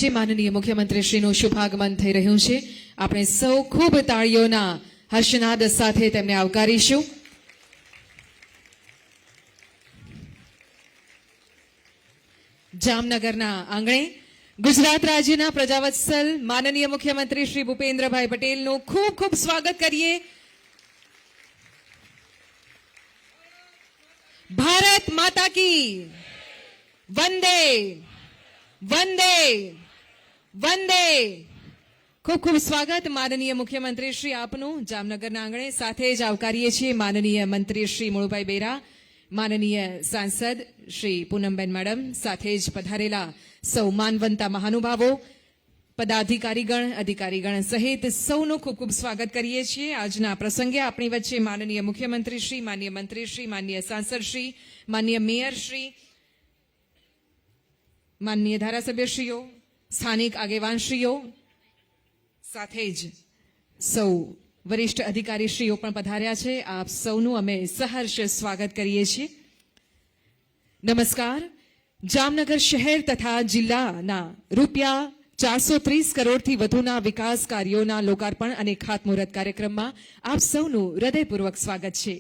વચ્ચે માનનીય મુખ્યમંત્રીશ્રીનું શુભાગમન થઈ રહ્યું છે. આપણે સૌ ખૂબ તાળીઓના હર્ષનાદ સાથે તેમને આવકારીશું. જામનગરના આંગણે ગુજરાત રાજ્યના પ્રજાવત્સલ માનનીય મુખ્યમંત્રી શ્રી ભૂપેન્દ્રભાઈ પટેલનું ખૂબ ખૂબ સ્વાગત કરીએ. ભારત માતા કી વંદે વંદે વંદે. ખૂબ ખૂબ સ્વાગત માનનીય મુખ્યમંત્રી શ્રી આપનું જામનગરના આંગણે. સાથે જ આવકારીએ છીએ માનનીય મંત્રી શ્રી મુળુભાઈ બેરા, માનનીય સાંસદ શ્રી પૂનમબેન મેડમ, સાથે જ પધારેલા સૌ માનવંતા મહાનુભાવો, પદાધિકારીગણ, અધિકારીગણ સહિત સૌનું ખૂબ ખૂબ સ્વાગત કરીએ છીએ. આજના પ્રસંગે આપણી વચ્ચે માનનીય મુખ્યમંત્રી શ્રી, માનનીય મંત્રી શ્રી, માનનીય સાંસદ શ્રી, માનનીય મેયર શ્રી, માનનીય ધારાસભ્યશ્રીઓ, સ્થાનિક આગેવાનશ્રીઓ, સાથે જ સૌ વરિષ્ઠ અધિકારીશ્રીઓ પણ પધાર્યા છે. આપ સૌનું અમે સહર્ષ સ્વાગત કરીએ છીએ. નમસ્કાર. જામનગર શહેર તથા જિલ્લાના રૂપિયા 430 કરોડથી વધુના વિકાસ કાર્યોના લોકાર્પણ અને ખાતમુહૂર્ત કાર્યક્રમમાં આપ સૌનું હૃદયપૂર્વક સ્વાગત છે.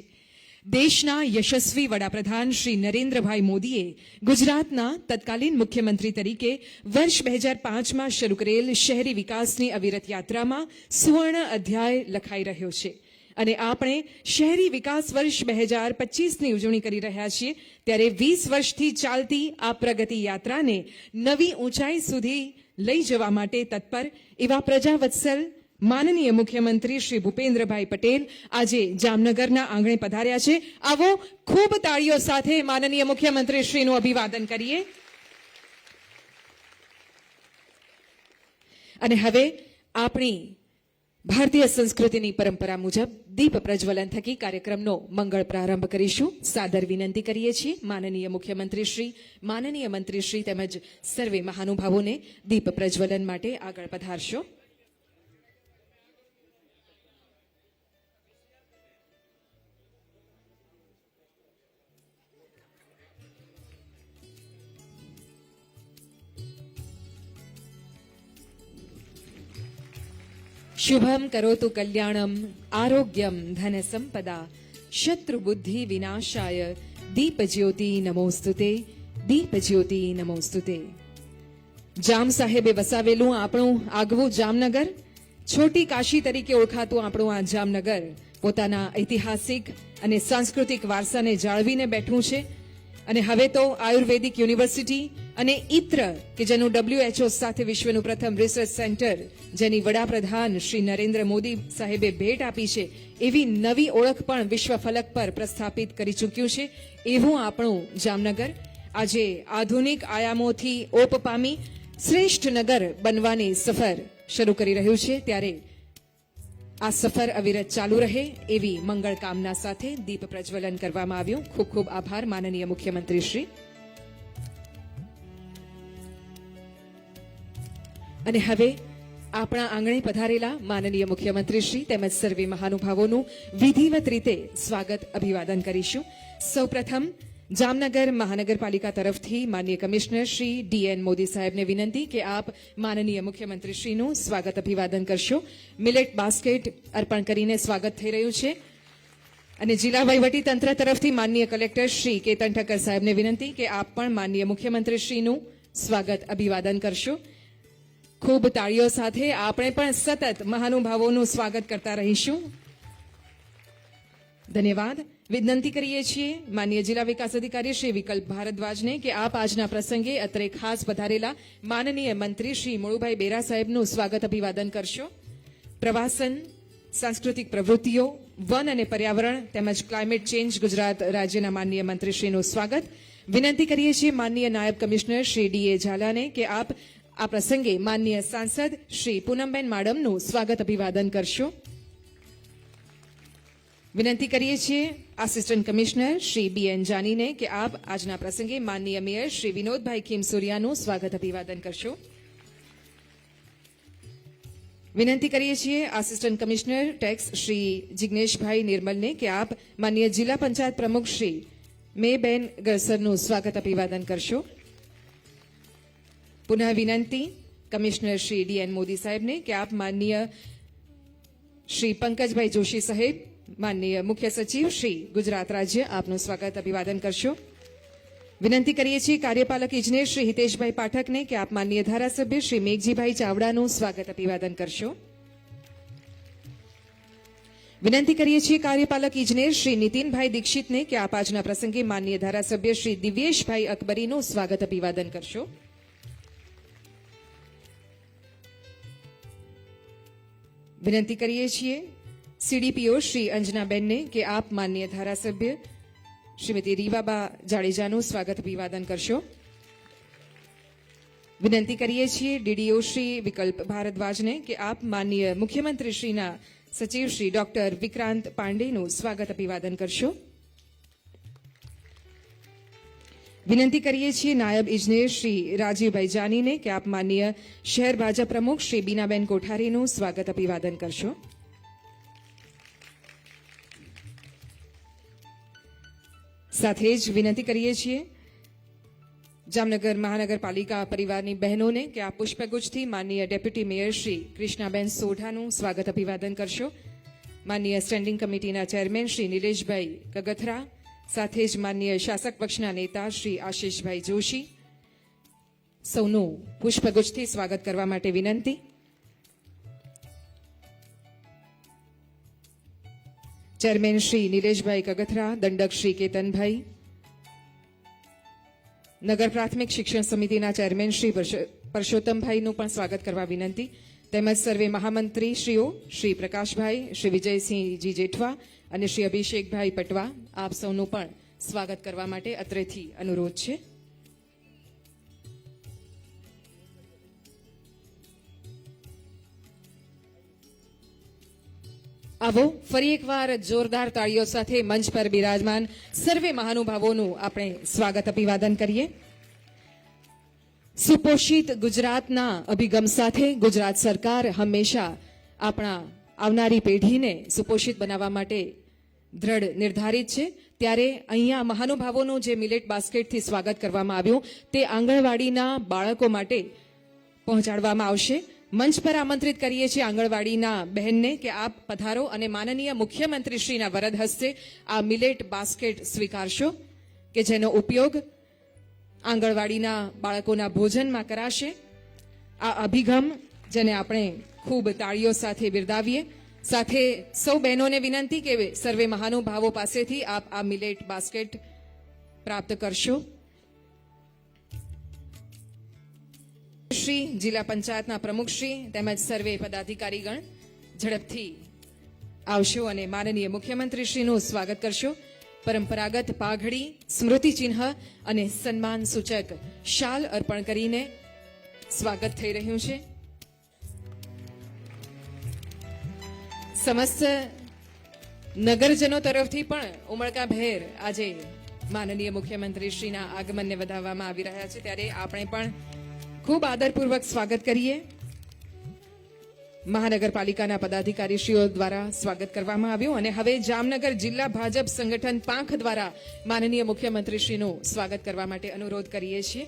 દેશના યશસ્વી વડાપ્રધાન શ્રી નરેન્દ્રભાઈ મોદીએ ગુજરાતના તત્કાલીન મુખ્યમંત્રી તરીકે વર્ષ 2005માં શરૂ કરેલ શહેરી વિકાસની અવિરત યાત્રામાં સુવર્ણ અધ્યાય લખાઈ રહ્યો છે અને આપણે શહેરી વિકાસ વર્ષ 2025ની ઉજવણી કરી રહ્યા છીએ. ત્યારે 20 વર્ષથી ચાલતી આ પ્રગતિ યાત્રાને નવી ઊંચાઈ સુધી લઈ જવા માટે તત્પર એવા પ્રજાવત્સલ માનનીય મુખ્યમંત્રી શ્રી ભૂપેન્દ્રભાઈ પટેલ આજે જામનગરના આંગણે પધાર્યા છે. આવો ખૂબ તાળીઓ સાથે માનનીય મુખ્યમંત્રી શ્રીનું અભિવાદન કરીએ. અને હવે આપણી ભારતીય સંસ્કૃતિની પરંપરા મુજબ દીપ પ્રજ્વલન થકી કાર્યક્રમનો મંગળ પ્રારંભ કરીશું. સાદર વિનંતી કરીએ છીએ માનનીય મુખ્યમંત્રી શ્રી, માનનીય મંત્રી શ્રી તેમજ સર્વે મહાનુભાવોને દીપ પ્રજ્વલન માટે આગળ પધારશો. શુભમ કરોતુ કલ્યાણમ આરોગ્યમ ધન સંપદા શત્રુબુદ્ધિ વિનાશાય દીપ જ્યોતિ નમોસ્તુતે, દીપ જ્યોતિ નમોસ્તુતે. જામ સાહેબે વસાવેલું આપણું આગવું જામનગર, છોટી કાશી તરીકે ઓળખાતું આપણું આ જામનગર પોતાના ઐતિહાસિક અને સાંસ્કૃતિક વારસાને જાળવીને બેઠું છે. અને હવે તો આયુર્વેદિક યુનિવર્સિટી અને ઇત્ર કે જેનું WHO સાથે વિશ્વનું પ્રથમ રિસર્ચ સેન્ટર, જેની વડાપ્રધાન શ્રી નરેન્દ્ર મોદી સાહેબે ભેટ આપી છે, એવી નવી ઓળખ પણ વિશ્વ ફલક પર પ્રસ્થાપિત કરી ચૂક્યું છે. એવું આપણું જામનગર આજે આધુનિક આયામોથી ઓપ પામી શ્રેષ્ઠ નગર બનવાની સફર શરૂ કરી રહ્યું છે. ત્યારે આ સફર અવિરત ચાલુ રહે એવી મંગળ કામના સાથે દીપ પ્રજ્વલન કરવામાં આવ્યું. ખૂબ ખૂબ આભાર માનનીય મુખ્યમંત્રી શ્રી. અને હવે આપણા આંગણે પધારેલા માનનીય મુખ્યમંત્રી શ્રી તેમજ સર્વે મહાનુભાવોનું વિધિવત રીતે સ્વાગત અભિવાદન કરીશું. સૌપ્રથમ જામનગર મહાનગરપાલિકા તરફથી માનનીય કમિશનર શ્રી DN મોદી સાહેબને વિનંતી કે આપ માનનીય મુખ્યમંત્રી શ્રીનું સ્વાગત અભિવાદન કરશો. મિલેટ બાસ્કેટ અર્પણ કરીને સ્વાગત થઈ રહ્યું છે. અને જિલ્લા વહીવટી તંત્ર તરફથી માનનીય કલેક્ટર શ્રી કેતન ઠક્કર સાહેબને વિનંતી કે આપ પણ માનનીય મુખ્યમંત્રી શ્રીનું સ્વાગત અભિવાદન કરશો. ખૂબ તાળીઓ સાથે આપણે પણ સતત મહાનુભાવોનું સ્વાગત કરતા રહીશું. ધન્યવાદ. વિનંતી કરીએ છીએ માનનીય જિલ્લા વિકાસ અધિકારી શ્રી વિકલ્પ ભારદ્વાજને કે આપ આજના પ્રસંગે અત્રે ખાસ પધારેલા માનનીય મંત્રી શ્રી મુળુભાઈ બેરા સાહેબનું સ્વાગત અભિવાદન કરશો. પ્રવાસન, સાંસ્કૃતિક પ્રવૃત્તિઓ, વન અને પર્યાવરણ તેમજ ક્લાઇમેટ ચેન્જ ગુજરાત રાજ્યના માનનીય મંત્રીશ્રીનું સ્વાગત. વિનંતી કરીએ છીએ માનનીય નાયબ કમિશનર શ્રી DA ઝાલાને કે આપ આ પ્રસંગે માનનીય સાંસદ શ્રી પૂનમબેન માડમનું સ્વાગત અભિવાદન કરશો. વિનંતી કરીએ છીએ આસિસ્ટન્ટ કમિશનર શ્રી BN જાનીને કે આપ આજના પ્રસંગે માનનીય મેયર શ્રી વિનોદભાઈ ખીમસુરિયાનું સ્વાગત અભિવાદન કરશો. વિનંતી કરીએ છીએ આસિસ્ટન્ટ કમિશનર ટેક્સ શ્રી જિગ્નેશભાઈ નિર્મલને કે આપ માનનીય જિલ્લા પંચાયત પ્રમુખ શ્રી મેબેન ગરસરનું સ્વાગત અભિવાદન કરશો. પુનઃ વિનંતી કમિશનર શ્રી ડી.એન. મોદી સાહેબને કે આપ માનનીય શ્રી પંકજભાઈ જોશી સાહેબ, માનનીય મુખ્ય સચિવ શ્રી ગુજરાત રાજ્ય, આપનું સ્વાગત અભિવાદન કરશો. વિનંતી કરીએ છીએ કાર્યપાલક ઇજનેર શ્રી હિતેશભાઈ પાઠકને કે આપ માનનીય ધારાસભ્ય શ્રી મેઘજીભાઈ ચાવડાનું સ્વાગત અભિવાદન કરશો. વિનંતી કરીએ છીએ કાર્યપાલક ઇજનેર શ્રી નીતિનભાઈ દીક્ષિતને કે આપ આજના પ્રસંગે માનનીય ધારાસભ્ય શ્રી દિવ્યેશભાઈ અકબરીનું સ્વાગત અભિવાદન કરશો. વિનંતી કરીએ છીએ સીડીપીઓ શ્રી અંજનાબેનને કે આપ માનનીય ધારાસભ્ય શ્રીમતી રીવાબા જાડેજાનું સ્વાગત અભિવાદન કરશો. વિનંતી કરીએ છીએ ડીડીઓ શ્રી વિકલ્પ ભારદ્વાજને કે આપ માનનીય મુખ્યમંત્રી શ્રીના સચિવ શ્રી ડોક્ટર વિક્રાંત પાંડેનું સ્વાગત અભિવાદન કરશો. વિનંતી કરીએ છીએ નાયબ ઇજનેર શ્રી રાજીવભાઈ જાનીને કે આપ માનનીય શહેર ભાજપ પ્રમુખ શ્રી બીનાબેન કોઠારીનું સ્વાગત અભિવાદન કરશો. સાથે જ વિનંતી કરીએ છીએ જામનગર મહાનગરપાલિકા પરિવારની બહેનોને કે આ પુષ્પગુચ્છથી માનનીય ડેપ્યુટી મેયર શ્રી કૃષ્ણાબેન સોઢાનું સ્વાગત અભિવાદન કરશો. માનનીય સ્ટેન્ડિંગ કમિટીના ચેરમેન શ્રી નિલેશભાઈ કગથરા, સાથે જ માનનીય શાસક પક્ષના નેતા શ્રી આશીષભાઈ જોશી, સૌનું પુષ્પગુચ્છથી સ્વાગત કરવા માટે વિનંતી. ચેરમેન શ્રી નિલેશભાઈ કગથરા, દંડક શ્રી કેતનભાઈ, નગર પ્રાથમિક શિક્ષણ સમિતિના ચેરમેન શ્રી પરસોત્તમભાઈનું પણ સ્વાગત કરવા વિનંતી. તેમજ સર્વે મહામંત્રી શ્રીઓ શ્રી પ્રકાશભાઈ, શ્રી વિજયસિંહજી જેઠવા અને શ્રી અભિષેકભાઈ પટવા, આપ સૌનું પણ સ્વાગત કરવા માટે અત્રેથી અનુરોધ છે. આવો ફરી એકવાર જોરદાર તાળીઓ સાથે મંચ પર બિરાજમાન સર્વે મહાનુભાવોનું આપણે સ્વાગત અભિવાદન કરીએ. સુપોષિત ગુજરાતના અભિગમ સાથે ગુજરાત સરકાર હંમેશા આપણા આવનારી પેઢીને સુપોષિત બનાવવા માટે દ્રઢ નિર્ધારિત છે. ત્યારે અહીંયા મહાનુભાવોનું જે મિલેટ બાસ્કેટથી સ્વાગત કરવામાં આવ્યું તે આંગણવાડીના બાળકો માટે પહોંચાડવામાં આવશે. મંચ પર આમંત્રિત કરીએ છીએ આંગણવાડીના બહેનને કે આપ પધારો અને માનનીય મુખ્યમંત્રીશ્રીના વરદ હસ્તે આ મિલેટ બાસ્કેટ સ્વીકારશો કે જેનો ઉપયોગ આંગણવાડીના બાળકોના ભોજનમાં કરાશે. આ અભિગમ જેને આપણે ખૂબ તાળીઓ સાથે બિરદાવીએ. સાથે સૌ બહેનોને વિનંતી કે સર્વે મહાનુભાવો પાસેથી આપ આ મિલેટ બાસ્કેટ પ્રાપ્ત કરશો. શ્રી જિલ્લા પંચાયતના પ્રમુખશ્રી તેમજ સર્વે પદાધિકારીગણ ઝડપથી આવશો અને માનનીય મુખ્યમંત્રીશ્રીનું સ્વાગત કરશો. પરંપરાગત પાઘડી, સ્મૃતિચિહ્ન અને સન્માન સૂચક શાલ અર્પણ કરીને સ્વાગત થઈ રહ્યું છે. સમસ્ત નગરજનો તરફથી પણ ઉમળકાભેર આજે માનનીય મુખ્યમંત્રીશ્રીના આગમનને વધાવવામાં આવી રહ્યા છે. ત્યારે આપણે પણ ખૂબ આદરપૂર્વક સ્વાગત કરીએ. મહાનગરપાલિકાના પદાધિકારીશ્રીઓ દ્વારા સ્વાગત કરવામાં આવ્યું અને હવે જામનગર જિલ્લા ભાજપ સંગઠન પાંખ દ્વારા માનનીય મુખ્યમંત્રીશ્રીનું સ્વાગત કરવા માટે અનુરોધ કરીએ છીએ.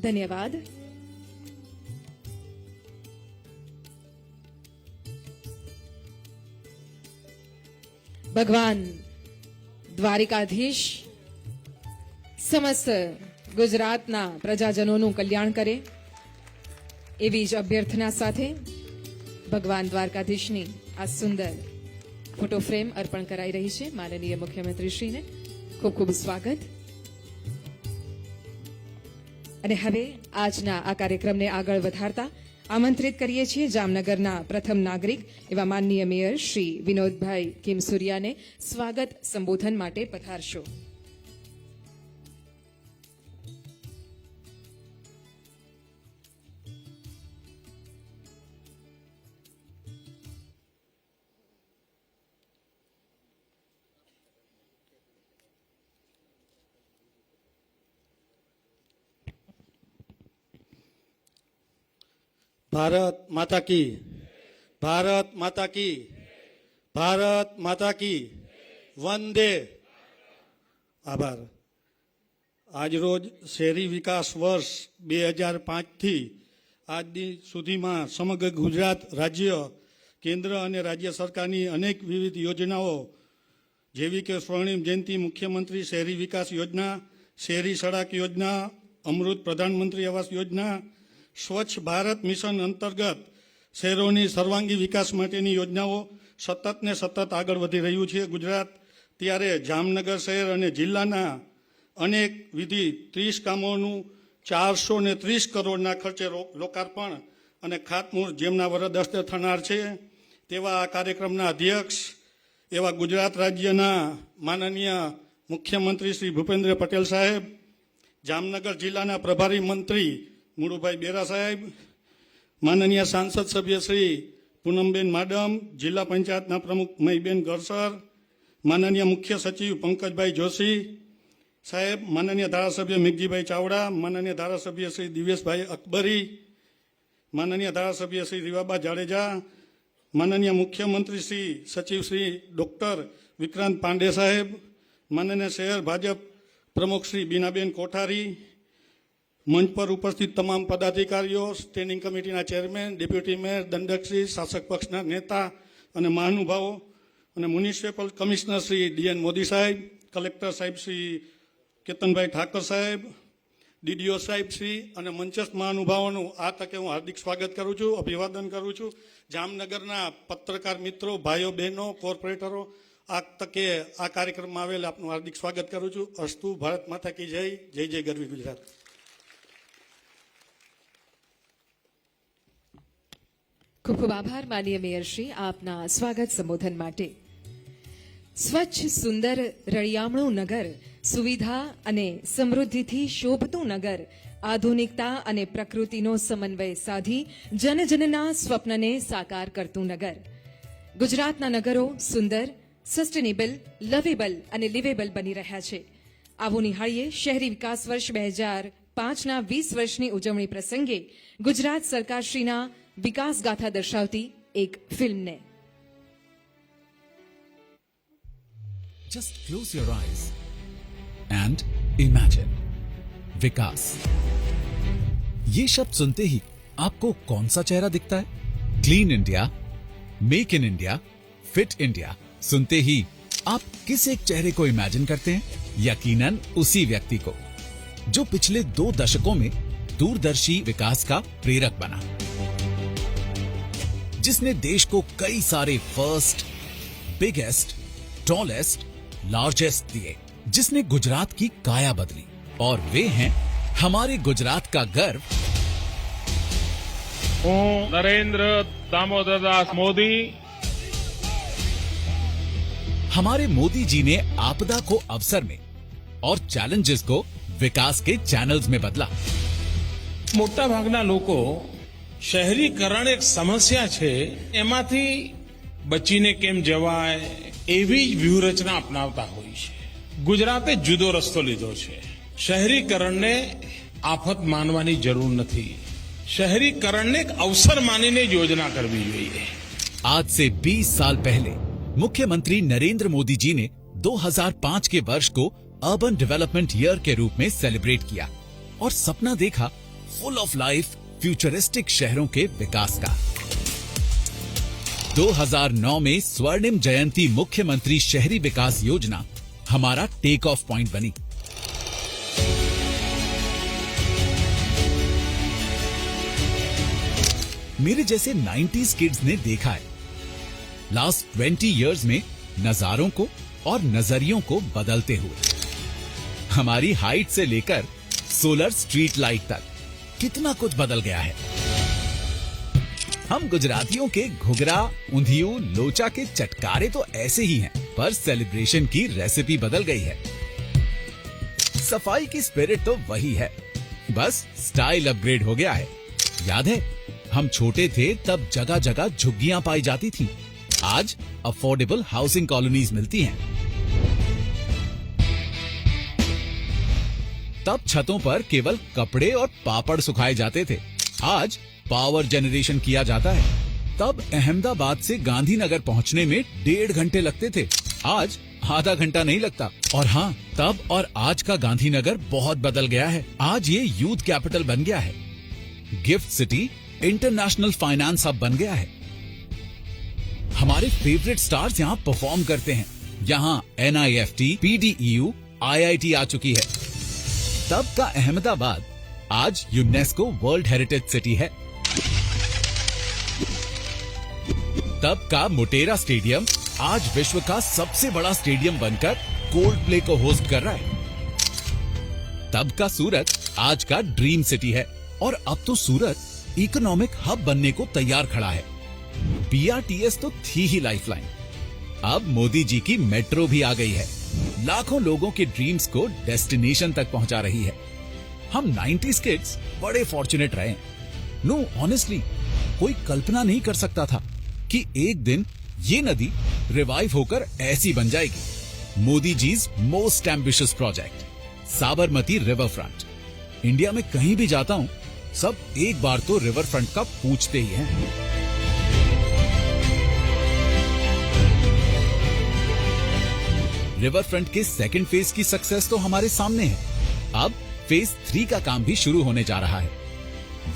ધન્યવાદ. ભગવાન દ્વારિકાધીશ સમસ્ત ગુજરાતના પ્રજાજનોનું કલ્યાણ કરે એવી જ અભ્યર્થના સાથે ભગવાન દ્વારકાધીશની આ સુંદર ફોટો ફ્રેમ અર્પણ કરાઈ રહી છે માનનીય મુખ્યમંત્રીશ્રીને. ખૂબ ખૂબ સ્વાગત. અને હવે આજના આ કાર્યક્રમને આગળ વધારતા આમંત્રિત કરીએ છીએ જામનગરના પ્રથમ નાગરિક એવા માનનીય મેયર શ્રી વિનોદભાઈ કિમસુરિયાને સ્વાગત સંબોધન માટે પધારશો. भारत माता की, भारत माता की, भारत माता की। વંદે. આભાર. આજરોજ શહેરી વિકાસ વર્ષ 2005થી આજ સુધીમાં સમગ્ર ગુજરાત રાજ્ય, કેન્દ્ર અને રાજ્ય સરકારની અનેક વિવિધ યોજનાઓ જેવી કે સ્વર્ણિમ જયંતિ મુખ્યમંત્રી શહેરી વિકાસ યોજના, શહેરી સડક યોજના, અમૃત પ્રધાનમંત્રી આવાસ યોજના, સ્વચ્છ ભારત મિશન અંતર્ગત શહેરોની સર્વાંગી વિકાસ માટેની યોજનાઓ સતત ને સતત આગળ વધી રહ્યું છે ગુજરાત. ત્યારે જામનગર શહેર અને જિલ્લાના અનેક વિધિ 30 કામોનું 430 કરોડના ખર્ચે લોકાર્પણ અને ખાતમુહૂર્ત જેમના વરદ હસ્તે થનાર છે તેવા આ કાર્યક્રમના અધ્યક્ષ એવા ગુજરાત રાજ્યના માનનીય મુખ્યમંત્રી શ્રી ભૂપેન્દ્ર પટેલ સાહેબ, જામનગર જિલ્લાના પ્રભારી મંત્રી મુળુભાઈ બેરા સાહેબ, માનનીય સાંસદ સભ્ય શ્રી પૂનમબેન માડમ, જિલ્લા પંચાયતના પ્રમુખ મહીબેન ગરસર, માનનીય મુખ્ય સચિવ પંકજભાઈ જોશી સાહેબ, માનનીય ધારાસભ્ય મેઘજીભાઈ ચાવડા, માનનીય ધારાસભ્ય શ્રી દિવેશભાઈ અકબરી, માનનીય ધારાસભ્ય શ્રી રીવાબા જાડેજા, માનનીય મુખ્યમંત્રી શ્રી સચિવ શ્રી ડૉક્ટર વિક્રાંત પાંડે સાહેબ, માનનીય શહેર ભાજપ પ્રમુખ શ્રી બીનાબેન કોઠારી, મંચ પર ઉપસ્થિત તમામ પદાધિકારીઓ, સ્ટેન્ડિંગ કમિટીના ચેરમેન, ડેપ્યુટી મેયર, દંડકશ્રી, શાસક પક્ષના નેતા અને મહાનુભાવો અને municipal commissioner Shri DN Modi સાહેબ, કલેક્ટર સાહેબ શ્રી કેતનભાઈ ઠાકર સાહેબ, ડીડીઓ સાહેબ શ્રી અને મંચસ્થ મહાનુભાવોનું આ તકે હું હાર્દિક સ્વાગત કરું છું, અભિવાદન કરું છું. જામનગરના પત્રકાર મિત્રો, ભાઈઓ બહેનો, કોર્પોરેટરો, આ તકે આ કાર્યક્રમમાં આવેલ આપનું હાર્દિક સ્વાગત કરું છું. અસ્તુ ભારત માતા કી જય. જય જય ગરવી ગુજરાત. ખૂબ ખૂબ આભાર માનીય મેયરશ્રી આપના સ્વાગત સંબોધન માટે. સ્વચ્છ સુંદર રળિયામણું નગર, સુવિધા અને સમૃદ્ધિથી શોભતું નગર, આધુનિકતા અને પ્રકૃતિનો સમન્વય સાધી જનજનના સ્વપ્નને સાકાર કરતું નગર. ગુજરાતના નગરો સુંદર, સસ્ટેનેબલ, લવેબલ અને લિવેબલ બની રહ્યા છે. આવું નિહાળીએ શહેરી વિકાસ વર્ષ 2005ના 20 વર્ષની ઉજવણી પ્રસંગે ગુજરાત સરકારશ્રીના વિકાસ ગાથા દર્શાવતી એક ફિલ્મને. Just close your eyes and imagine विकास. ये शब्द सुनते ही आपको कौन सा चेहरा दिखता है? Clean India, make in India, fit India सुनते ही आप किस एक चेहरे को इमेजिन करते हैं? यकीनन उसी व्यक्ति को जो पिछले 2 दशकों में दूरदर्शी विकास का प्रेरक बना, जिसने देश को कई सारे फर्स्ट, बिगेस्ट, टॉलेस्ट, लार्जेस्ट दिए, जिसने गुजरात की काया बदली. और वे हैं हमारे गुजरात का गर्व. नरेंद्र दामोदर दास मोदी. हमारे मोदी जी ने आपदा को अवसर में और चैलेंजेस को विकास के चैनल्स में बदला. મોટા ભાગના લોકો શહેરીકરણ એક સમસ્યા છે એમાંથી બચીને કેમ જવાય એવી જ વ્યૂહરચના અપનાવતા હોય છે. ગુજરાતે જુદો રસ્તો લીધો છે. શહેરીકરણને આફત માનવાની જરૂર નથી. શહેરીકરણને એક અવસર માનીને યોજના કરવી જોઈએ. आज से 20 साल पहले मुख्यमंत्री नरेंद्र मोदी जी ने 2005 के वर्ष को अर्बन डेवलपमेंट ईयर के रूप में सेलिब्रेट किया और सपना देखा फुल ऑफ लाइफ फ्यूचरिस्टिक शहरों के विकास का. 2009 में स्वर्णिम जयंती मुख्यमंत्री शहरी विकास योजना हमारा टेक ऑफ पॉइंट बनी. मेरे जैसे 90s किड्स ने देखा है लास्ट 20 इयर्स में नजारों को और नजरियों को बदलते हुए. हमारी हाइट से लेकर सोलर स्ट्रीट लाइट तक कितना कुछ बदल गया है. हम गुजरातियों के घुघरा, ऊंधियू, लोचा के चटकारे तो ऐसे ही हैं, पर सेलिब्रेशन की रेसिपी बदल गई है. सफाई की स्पिरिट तो वही है, बस स्टाइल अपग्रेड हो गया है. याद है हम छोटे थे तब जगह जगह झुग्गियां पाई जाती थीं. आज अफोर्डेबल हाउसिंग कॉलोनीज मिलती हैं. तब छतों पर केवल कपड़े और पापड़ सुखाए जाते थे. आज पावर जनरेशन किया जाता है. तब अहमदाबाद से गांधीनगर पहुंचने में 1.5 घंटे लगते थे. आज आधा घंटा नहीं लगता। और हाँ, तब और आज का गांधीनगर बहुत बदल गया है। आज ये यूथ कैपिटल बन गया है। Gift city international finance hub बन गया है। हमारे फेवरेट स्टार्स यहाँ परफॉर्म करते हैं। यहाँ NIFT, PDEU, IIT आ चुकी है। तब का अहमदाबाद आज यूनेस्को वर्ल्ड हेरिटेज सिटी है। तब का मोटेरा स्टेडियम आज विश्व का सबसे बड़ा स्टेडियम बनकर कोल्ड प्ले को होस्ट कर रहा है। तब का सूरत आज का ड्रीम सिटी है और अब तो सूरत इकोनॉमिक हब बनने को तैयार खड़ा है। BRTS तो थी ही लाइफलाइन, अब मोदी जी की मेट्रो भी आ गई है। लाखों लोगों के ड्रीम्स को डेस्टिनेशन तक पहुंचा रही है। हम 90s किड्स बड़े फॉर्चुनेट रहे। नो ऑनेस्टली, कोई कल्पना नहीं कर सकता था कि एक दिन ये नदी रिवाइव होकर ऐसी बन जाएगी। Modi ji's most ambitious project, Sabarmati river front. India में कहीं भी जाता हूँ, सब एक बार तो रिवर फ्रंट का पूछते ही हैं। रिवर फ्रंट के सेकंड फेज की सक्सेस तो हमारे सामने है। अब फेज 3 का काम भी शुरू होने जा रहा है।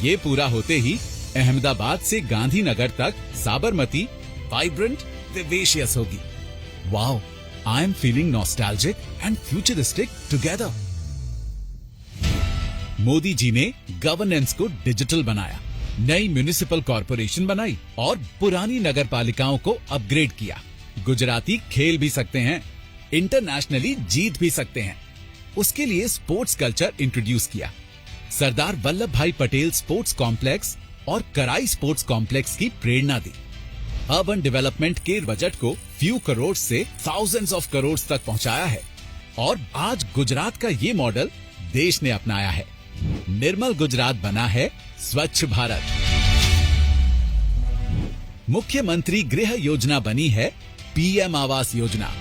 ये पूरा होते ही अहमदाबाद से गांधीनगर तक साबरमती वाइब्रेंट, विवेशियस होगी। Wow, I am feeling nostalgic and futuristic together. Modi ji ने गवर्नेंस को डिजिटल बनाया, नई म्युनिसिपल कॉर्पोरेशन बनाई और पुरानी नगर पालिकाओं को अपग्रेड किया। गुजराती खेल भी सकते हैं, इंटरनेशनली जीत भी सकते हैं। उसके लिए स्पोर्ट्स कल्चर इंट्रोड्यूस किया। सरदार वल्लभ भाई पटेल स्पोर्ट्स कॉम्प्लेक्स और कराई स्पोर्ट्स कॉम्प्लेक्स की प्रेरणा दी। अर्बन डेवलपमेंट के बजट को फ्यू करोड़ से थाउजेंड्स ऑफ करोड़ तक पहुंचाया है और आज गुजरात का ये मॉडल देश ने अपनाया है। निर्मल गुजरात बना है स्वच्छ भारत। मुख्यमंत्री गृह योजना बनी है PM आवास योजना।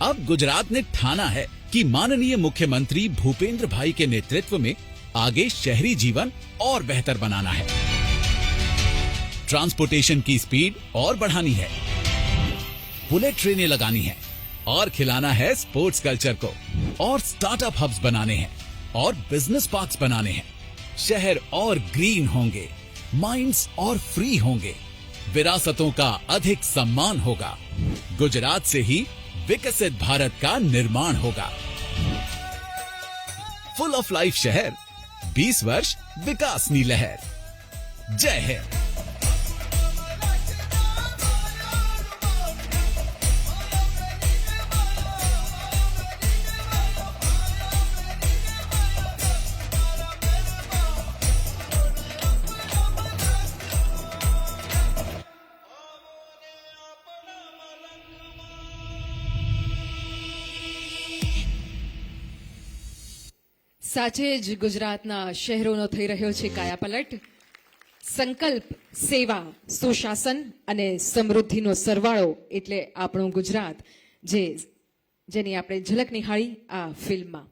अब गुजरात ने ठाना है कि माननीय मुख्यमंत्री भूपेंद्र भाई के नेतृत्व में आगे शहरी जीवन और बेहतर बनाना है। ट्रांसपोर्टेशन की स्पीड और बढ़ानी है, बुलेट ट्रेनें लगानी है और खिलाना है स्पोर्ट्स कल्चर को, और स्टार्टअप हब्स बनाने हैं और बिजनेस पार्क्स बनाने हैं। शहर और ग्रीन होंगे, माइंड्स और फ्री होंगे, विरासतों का अधिक सम्मान होगा। गुजरात से ही विकसित भारत का निर्माण होगा। फुल ऑफ लाइफ शहर, 20 वर्ष विकासनी लहर। जय हिंद। સાચે જ ગુજરાતના શહેરોનો થઈ રહ્યો છે કાયાપલટ. સંકલ્પ, સેવા, સુશાસન અને સમૃદ્ધિનો સરવાળો એટલે આપણું ગુજરાત, જેની આપણે ઝલક નિહાળી આ ફિલ્મમાં.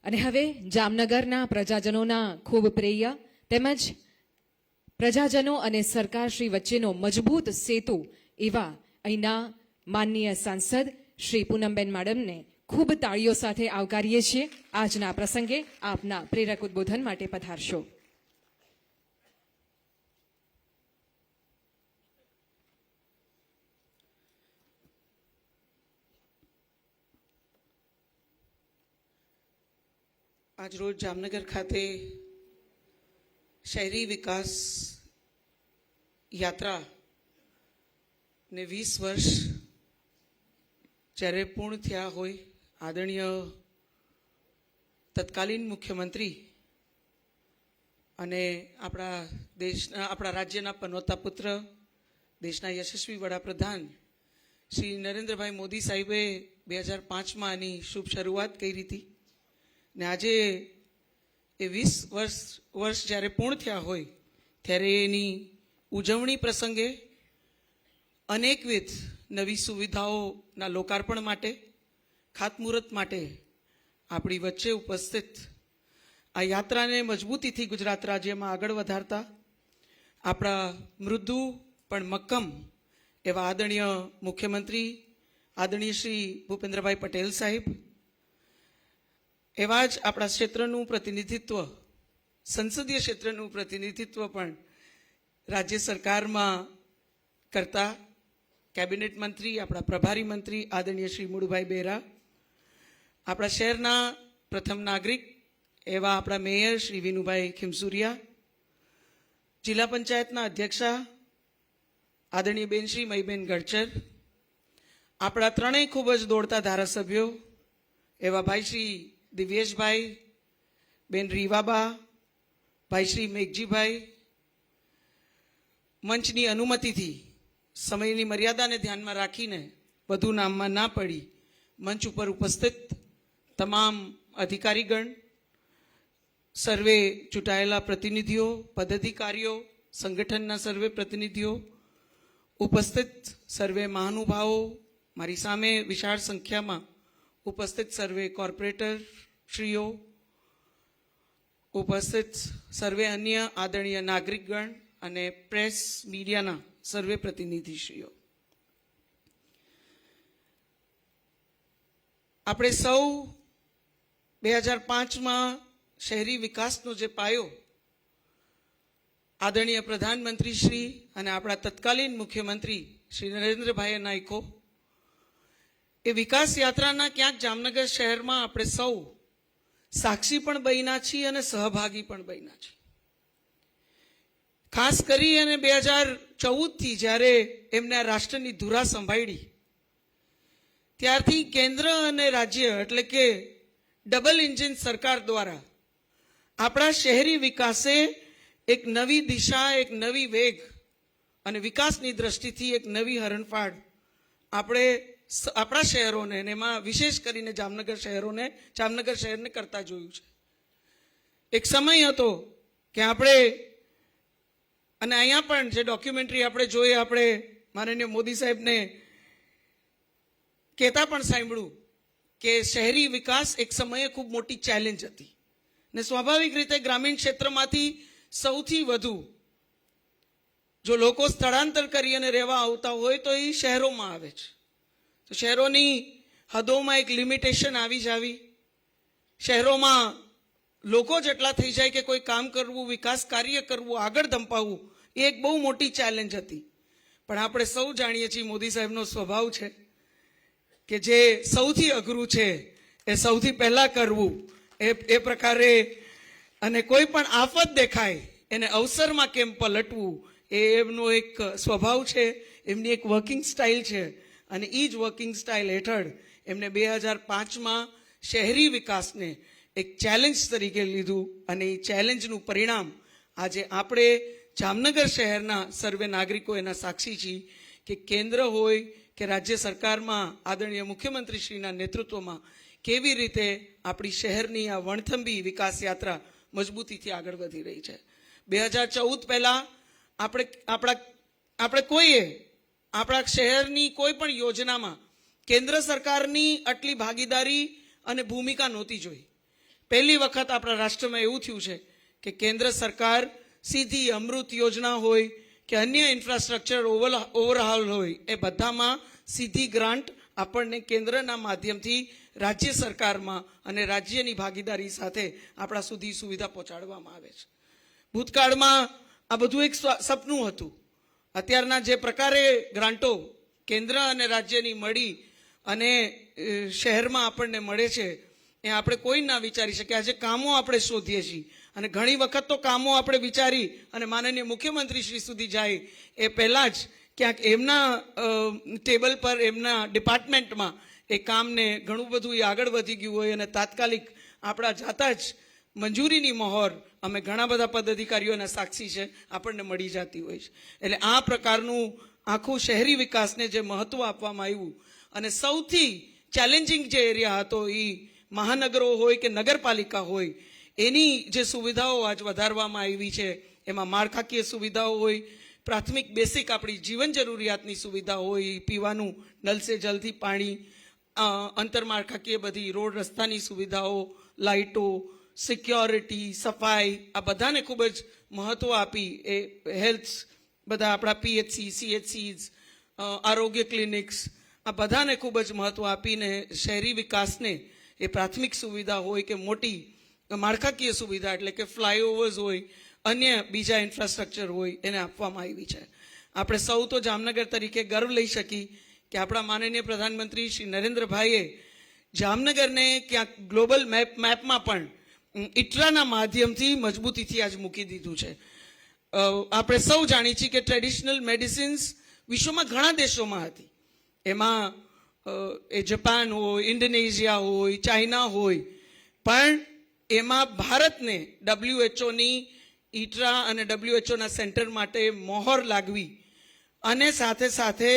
અને હવે જામનગરના પ્રજાજનોના ખૂબ પ્રિય તેમજ પ્રજાજનો અને સરકારશ્રી વચ્ચેનો મજબૂત સેતુ એવા અહીંના માનનીય સાંસદ શ્રી પૂનમબેન માડમને ખૂબ તાળીઓ સાથે આવકારીએ છીએ. આજના પ્રસંગે આપના પ્રેરક ઉદ્બોધન માટે પધારશો. આજરોજ જામનગર ખાતે શહેરી વિકાસ યાત્રા ને 20 વર્ષ જ્યારે પૂર્ણ થયા હોય, આદરણીય તત્કાલીન મુખ્યમંત્રી અને આપણા રાજ્યના પનોતા પુત્ર, દેશના યશસ્વી વડાપ્રધાન શ્રી નરેન્દ્રભાઈ મોદી સાહેબે 2005માં આની શુભ શરૂઆત કરી હતી ને આજે એ 20 વર્ષ જ્યારે પૂર્ણ થયા હોય ત્યારે એની ઉજવણી પ્રસંગે અનેકવિધ નવી સુવિધાઓના લોકાર્પણ માટે, ખાતમુહૂર્ત માટે આપણી વચ્ચે ઉપસ્થિત આ યાત્રાને મજબૂતીથી ગુજરાત રાજ્યમાં આગળ વધારતા આપણા મૃદુ પણ મક્કમ એવા આદરણીય મુખ્યમંત્રી આદરણીય શ્રી ભૂપેન્દ્રભાઈ પટેલ સાહેબ, એવા જ આપણા ક્ષેત્રનું પ્રતિનિધિત્વ, સંસદીય ક્ષેત્રનું પ્રતિનિધિત્વ પણ રાજ્ય સરકારમાં કરતા કેબિનેટ મંત્રી, આપણા પ્રભારી મંત્રી આદરણીય શ્રી મુળુભાઈ બેરા, આપણા શહેરના પ્રથમ નાગરિક એવા આપણા મેયર શ્રી વિનુભાઈ ખીમસુરિયા, જિલ્લા પંચાયતના અધ્યક્ષા આદરણીય બેન શ્રી મહીબેન ગડચર, આપણા ત્રણેય ખૂબ જ દોડતા ધારાસભ્યો એવા ભાઈ શ્રી દિવ્યેશભાઈ, બેન રીવાબા, ભાઈ શ્રી મેઘજીભાઈ, મંચની અનુમતિથી સમયની મર્યાદાને ધ્યાનમાં રાખીને વધુ નામમાં ના પડી મંચ ઉપર ઉપસ્થિત તમામ અધિકારીગણ, સર્વે ચૂંટાયેલા પ્રતિનિધિઓ, પદાધિકારીઓ, સંગઠનના સર્વે પ્રતિનિધિઓ, ઉપસ્થિત સર્વે મહાનુભાવો, મારી સામે વિશાળ સંખ્યામાં ઉપસ્થિત સર્વે કોર્પોરેટર શ્રીઓ, ઉપસ્થિત સર્વે અન્ય આદરણીય નાગરિકગણ અને પ્રેસ મીડિયાના સર્વે પ્રતિનિધિશ્રીઓ, આપણે સૌ 2005માં શહેરી વિકાસનો જે પાયો આદરણીય પ્રધાનમંત્રી શ્રી અને આપણા તત્કાલીન મુખ્યમંત્રી શ્રી નરેન્દ્રભાઈએ નાખ્યો, એ વિકાસ યાત્રાના ક્યાંક જામનગર શહેરમાં આપણે સૌ સાક્ષી પણ બન્યા છીએ અને સહભાગી પણ બન્યા છીએ. ખાસ કરી અને 2014થી જ્યારે એમને આ રાષ્ટ્રની ધુરા સંભાળી ત્યારથી કેન્દ્ર અને રાજ્ય એટલે કે ડબલ એન્જિન સરકાર દ્વારા આપણા શહેરી વિકાસે એક નવી દિશા, એક નવી વેગ અને વિકાસની દ્રષ્ટિથી એક નવી હરણફાળ આપણે આપણા શહેરોને, અને એમાં વિશેષ કરીને જામનગર શહેરને કરતા જોયું છે. એક સમય હતો કે આપણે, અને અહીંયા પણ જે ડોક્યુમેન્ટરી આપણે જોઈએ, આપણે માનનીય મોદી સાહેબને કહેતા પણ સાંભળ્યું કે શહેરી વિકાસ એક સમયે ખૂબ મોટી ચેલેન્જ હતી ને સ્વાભાવિક રીતે ગ્રામીણ ક્ષેત્રમાંથી સૌથી વધુ જો લોકો સ્થળાંતર કરી અને રહેવા આવતા હોય તો એ શહેરોમાં આવે છે. તો શહેરોની હદોમાં એક લિમિટેશન આવી જાવી, શહેરોમાં લોકો જેટલા થઈ જાય કે કોઈ કામ કરવું, વિકાસ કાર્ય કરવું, આગળ ધંપાવવું એ એક બહુ મોટી ચેલેન્જ હતી. પણ આપણે સૌ જાણીએ છીએ મોદી સાહેબનો સ્વભાવ છે કે જે સૌથી અઘરું છે એ સૌથી પહેલા કરવું, એ પ્રકારે, અને કોઈ પણ આફત દેખાય એને અવસરમાં કેમ પલટવું એ એમનો એક સ્વભાવ છે, એમની એક વર્કિંગ સ્ટાઇલ છે. અને એ જ વર્કિંગ સ્ટાઇલ હેઠળ એમને 2005માં શહેરી વિકાસને એક ચેલેન્જ તરીકે લીધું અને એ ચેલેન્જનું પરિણામ આજે આપણે જામનગર શહેરના સર્વે નાગરિકો એના સાક્ષી છીએ કે કેન્દ્ર હોય કે રાજ્ય સરકારમાં આદરણીય મુખ્યમંત્રીશ્રીના નેતૃત્વમાં કેવી રીતે આપણી શહેરની આ વણથંભી વિકાસ યાત્રા મજબૂતીથી આગળ વધી રહી છે. 2014 પહેલા આપણે કોઈએ આપણા શહેરની કોઈ પણ યોજનામાં કેન્દ્ર સરકારની આટલી ભાગીદારી અને ભૂમિકા નહોતી જોઈ. પહેલી વખત આપણા રાષ્ટ્રમાં એવું થયું છે કે કેન્દ્ર સરકાર સીધી અમૃત યોજના હોય કે અન્ય ઇન્ફ્રાસ્ટ્રક્ચર ઓવરહાલ હોય એ બધામાં સીધી ગ્રાન્ટ આપણને કેન્દ્રના માધ્યમથી રાજ્ય સરકારમાં અને રાજ્યની ભાગીદારી સાથે આપણા સુધી સુવિધા પહોંચાડવામાં આવે છે. ભૂતકાળમાં આ બધું એક સપનું હતું. અત્યારના જે પ્રકારે ગ્રાન્ટો કેન્દ્ર અને રાજ્યની મળી અને શહેરમાં આપણને મળે છે એ આપણે કોઈ ના વિચારી શકીએ. આજે કામો આપણે શોધીએ છીએ અને ઘણી વખત તો કામો આપણે વિચારી અને માનનીય મુખ્યમંત્રી શ્રી સુધી જાય એ પહેલાં જ ક્યાંક એમના ટેબલ પર, એમના ડિપાર્ટમેન્ટમાં એ કામને ઘણું બધું એ આગળ વધી ગયું હોય અને તાત્કાલિક આપણા જાતા જ મંજૂરીની મહોર અમે ઘણા બધા પદાધિકારીઓના સાક્ષી છે આપણને મળી જતી હોય છે. એટલે આ પ્રકારનું આખું શહેરી વિકાસને જે મહત્વ આપવામાં આવ્યું અને સૌથી ચેલેન્જિંગ જે એરિયા હતો એ મહાનગરો હોય કે નગરપાલિકા હોય એની જે સુવિધાઓ આજ વધારવામાં આવી છે. એમાં માળખાકીય સુવિધાઓ હોય, પ્રાથમિક બેસિક આપણી જીવન જરૂરિયાતની સુવિધાઓ હોય, પીવાનું નલ સે જલથી પાણી, આંતરમાળખાકીય બધી રોડ રસ્તાની સુવિધાઓ, લાઇટો, સિક્યોરિટી, સફાઈ, આ બધાને ખૂબ જ મહત્વ આપી એ હેલ્થ, બધા આપણા PHC, CHCs, આરોગ્ય ક્લિનિક્સ, આ બધાને ખૂબ જ મહત્વ આપીને શહેરી વિકાસને એ પ્રાથમિક સુવિધા હોય કે મોટી માળખાકીય સુવિધા એટલે કે ફ્લાયઓવર્સ હોય, અન્ય બીજા ઇન્ફ્રાસ્ટ્રક્ચર હોય, એને આપવામાં આવી છે. આપણે સૌ તો જામનગર તરીકે ગર્વ લઈ શકી કે આપણા માનનીય પ્રધાનમંત્રી શ્રી નરેન્દ્રભાઈએ જામનગરને ક્યાંક ગ્લોબલ મેપમાં પણ ઇટરાના માધ્યમથી મજબૂતીથી આજ મૂકી દીધું છે. આપણે સૌ જાણીએ છીએ કે ટ્રેડિશનલ મેડિસિન્સ વિશ્વમાં ઘણા દેશોમાં હતી. એમાં એ જાપાન હોય, ઇન્ડોનેશિયા હોય, ચાઇના હોય, પણ એમાં ભારતને WHOની ઇટરા અને WHOના સેન્ટર માટે મોહર લાગવી અને સાથે સાથે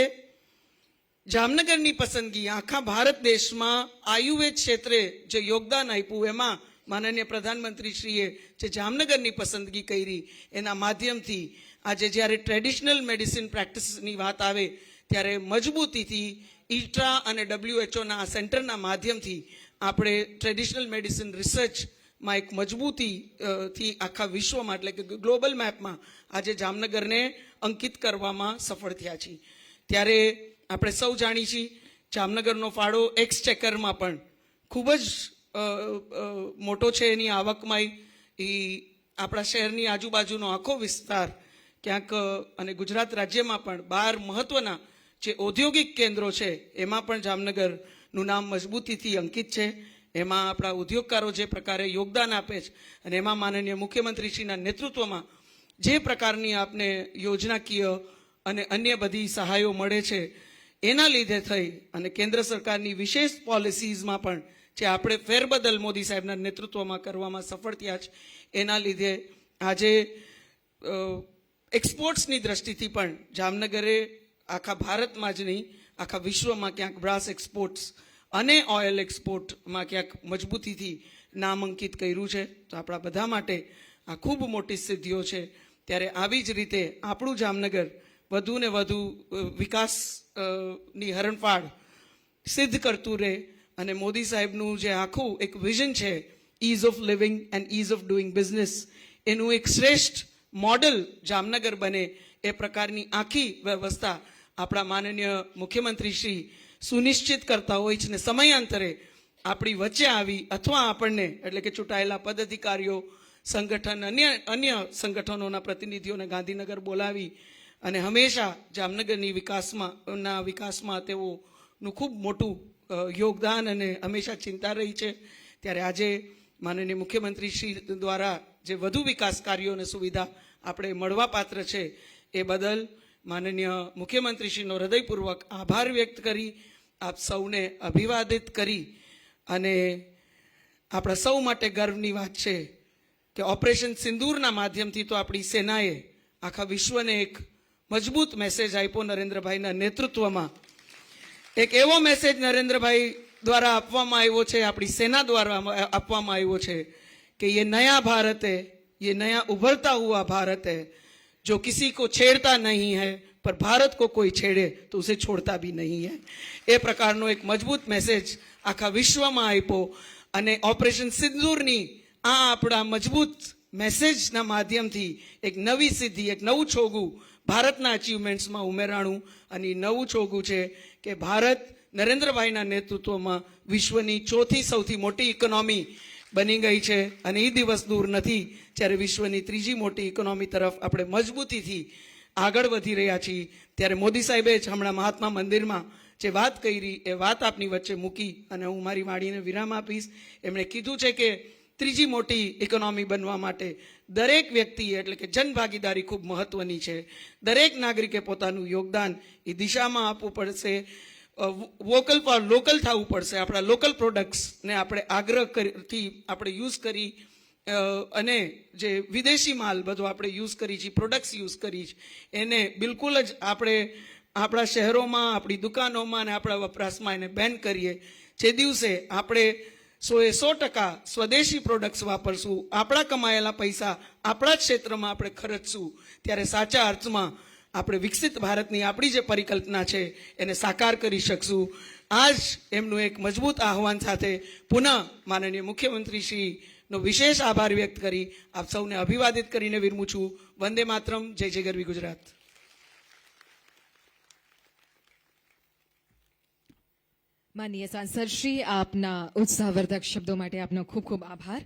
જામનગરની પસંદગી આખા ભારત દેશમાં આયુર્વેદ ક્ષેત્રે જે યોગદાન આપ્યું, એમાં માનનીય પ્રધાનમંત્રીશ્રીએ જે જામનગરની પસંદગી કરી, એના માધ્યમથી આજે જ્યારે ટ્રેડિશનલ મેડિસિન પ્રેક્ટિસની વાત આવે ત્યારે મજબૂતીથી ઇટ્રા અને WHOના આ સેન્ટરના માધ્યમથી આપણે ટ્રેડિશનલ મેડિસિન રિસર્ચમાં એક મજબૂતીથી આખા વિશ્વમાં એટલે કે ગ્લોબલ મેપમાં આજે જામનગરને અંકિત કરવામાં સફળ થયા છીએ. ત્યારે આપણે સૌ જાણીએ છીએ જામનગરનો ફાળો એક્સચેકરમાં પણ ખૂબ જ મોટો છે. એની આવકમાં એ આપણા શહેરની આજુબાજુનો આખો વિસ્તાર ક્યાંક અને ગુજરાત રાજ્યમાં પણ 12 મહત્વના જે ઔદ્યોગિક કેન્દ્રો છે એમાં પણ જામનગરનું નામ મજબૂતીથી અંકિત છે. એમાં આપણા ઉદ્યોગકારો જે પ્રકારે યોગદાન આપે છે અને એમાં માનનીય મુખ્યમંત્રીશ્રીના નેતૃત્વમાં જે પ્રકારની આપને યોજનાકીય અને અન્ય બધી સહાયો મળે છે, એના લીધે થઈ અને કેન્દ્ર સરકારની વિશેષ પોલિસીઝમાં પણ જે આપણે ફેરબદલ મોદી સાહેબના નેતૃત્વમાં કરવામાં સફળ થયા છે, એના લીધે આજે એક્સપોર્ટ્સની દ્રષ્ટિથી પણ જામનગરે આખા ભારતમાં જ નહીં આખા વિશ્વમાં ક્યાંક બ્રાસ એક્સપોર્ટ્સ અને ઓઇલ એક્સપોર્ટમાં ક્યાંક મજબૂતીથી નામાંકિત કર્યું છે. તો આપણા બધા માટે આ ખૂબ મોટી સિદ્ધિઓ છે. ત્યારે આવી જ રીતે આપણું જામનગર વધુ ને વધુ વિકાસની હરણફાળ સિદ્ધ કરતું રહે અને મોદી સાહેબનું જે આખું એક વિઝન છે ease of living and ease of doing business, એનું એક શ્રેષ્ઠ મોડલ જામનગર બને એ પ્રકારની આખી વ્યવસ્થા આપણા માનનીય મુખ્યમંત્રી શ્રી સુનિશ્ચિત કરતા હોય છે. ને સમયાંતરે આપણી વચ્ચે આવી અથવા આપણને એટલે કે ચૂંટાયેલા પદાધિકારીઓ, સંગઠન, અન્ય સંગઠનોના પ્રતિનિધિઓને ગાંધીનગર બોલાવી અને હંમેશા જામનગરની વિકાસમાં તેઓનું ખૂબ મોટું યોગદાન અને હંમેશા ચિંતા રહી છે. ત્યારે આજે માનનીય મુખ્યમંત્રી શ્રી દ્વારા જે વધુ વિકાસ કાર્યો અને સુવિધા આપણે મળવાપાત્ર છે એ બદલ માનનીય મુખ્યમંત્રીશ્રીનો હૃદયપૂર્વક આભાર વ્યક્ત કરી આપ સૌને અભિવાદિત કરી અને આપણા સૌ માટે ગર્વની વાત છે કે ઓપરેશન સિંદૂરના માધ્યમથી તો આપણી સેનાએ આખા વિશ્વને એક મજબૂત મેસેજ આપ્યો નરેન્દ્રભાઈના નેતૃત્વમાં. એક એવો મેસેજ નરેન્દ્રભાઈ દ્વારા આપવામાં આવ્યો છે, આપણી સેના દ્વારા આપવામાં આવ્યો છે कि ये नया भारत है, ये नया उभरता हुआ भारत है जो किसी को छेड़ता नहीं है पर भारत को कोई छेड़े तो उसे छोड़ता भी नहीं है. એ પ્રકારનો એક મજબૂત મેસેજ આખા વિશ્વમાં આપ્યો અને ઓપરેશન સિંદૂરની આ આપણા મજબૂત મેસેજના માધ્યમથી એક નવી સિદ્ધિ, એક નવું છોગું ભારતના અચીવમેન્ટ્સમાં ઉમેરાણું અને નવું છોગું છે કે ભારત નરેન્દ્રભાઈના નેતૃત્વમાં વિશ્વની ચોથી સૌથી મોટી ઇકોનોમી બની ગઈ છે અને એ દિવસ દૂર નથી જ્યારે વિશ્વની ત્રીજી મોટી ઇકોનોમી તરફ આપણે મજબૂતીથી આગળ વધી રહ્યા છીએ. ત્યારે મોદી સાહેબે જ હમણાં મહાત્મા મંદિરમાં જે વાત કરી એ વાત આપની વચ્ચે મૂકી અને હું મારી વાણીને વિરામ આપીશ. એમણે કીધું છે કે ત્રીજી મોટી ઇકોનોમી બનવા માટે દરેક વ્યક્તિ એટલે કે જનભાગીદારી ખૂબ મહત્વની છે. દરેક નાગરિકે પોતાનું યોગદાન એ દિશામાં આપવું પડશે. વોકલ ફોર લોકલ થવું પડશે. આપણા લોકલ પ્રોડક્ટ્સને આપણે આગ્રહથી આપણે યુઝ કરી અને જે વિદેશી માલ બધો આપણે યુઝ કરી છે, પ્રોડક્ટ્સ યુઝ કરી છે, એને બિલકુલ જ આપણે આપણા શહેરોમાં, આપણી દુકાનોમાં અને આપણા વપરાશમાં એને બેન કરીએ. જે દિવસે આપણે 100% સ્વદેશી પ્રોડક્ટ્સ વાપરશું, આપણા કમાયેલા પૈસા આપણા જ ક્ષેત્રમાં આપણે ખર્ચશું, ત્યારે સાચા અર્થમાં આપણે વિકસિત ભારતની આપણી જે પરિકલ્પના છે એને સાકાર કરી શકશું. આ જ એમનું એક મજબૂત આહવાન સાથે પુનઃ માનનીય મુખ્યમંત્રી શ્રીનો વિશેષ આભાર વ્યક્ત કરી આપ સૌને અભિવાદિત કરીને વિરમું છું. વંદે માતરમ. જય જય ગરવી ગુજરાત. માનનીય સાંસદ શ્રી, આપના ઉત્સાહવર્ધક શબ્દો માટે આપનો ખૂબ ખૂબ આભાર.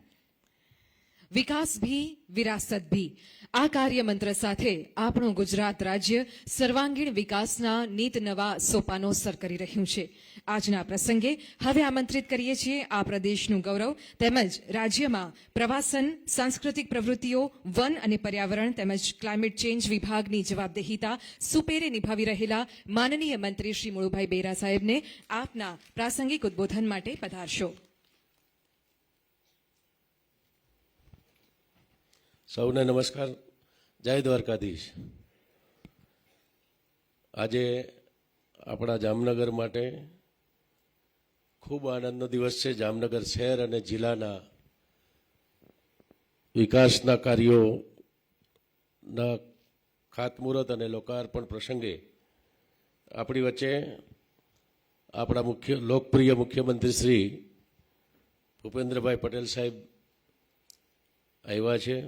વિકાસ ભી વિરાસત ભી, આ કાર્યમંત્ર સાથે આપણું ગુજરાત રાજ્ય સર્વાંગીણ વિકાસના નીત નવા સોપાનો સર કરી રહ્યું છે. આજના પ્રસંગે હવે આમંત્રિત કરીએ છીએ આ પ્રદેશનું ગૌરવ તેમજ રાજ્યમાં પ્રવાસન, સાંસ્કૃતિક પ્રવૃત્તિઓ, વન અને પર્યાવરણ તેમજ ક્લાઇમેટ ચેન્જ વિભાગની જવાબદેહીતા સુપેરે નિભાવી રહેલા માનનીય મંત્રી શ્રી મુળુભાઈ બેરા સાહેબને આપના પ્રાસંગિક ઉદબોધન માટે પધારશો. સૌને નમસ્કાર. જય દ્વારકાધીશ. આજે આપણા જામનગર માટે ખૂબ આનંદનો દિવસ છે. જામનગર શહેર અને જિલ્લાના વિકાસના કાર્યોના ખાતમુહૂર્ત અને લોકાર્પણ પ્રસંગે આપણી વચ્ચે આપણા લોકપ્રિય મુખ્યમંત્રી શ્રી ભૂપેન્દ્રભાઈ પટેલ સાહેબ આવ્યા છે.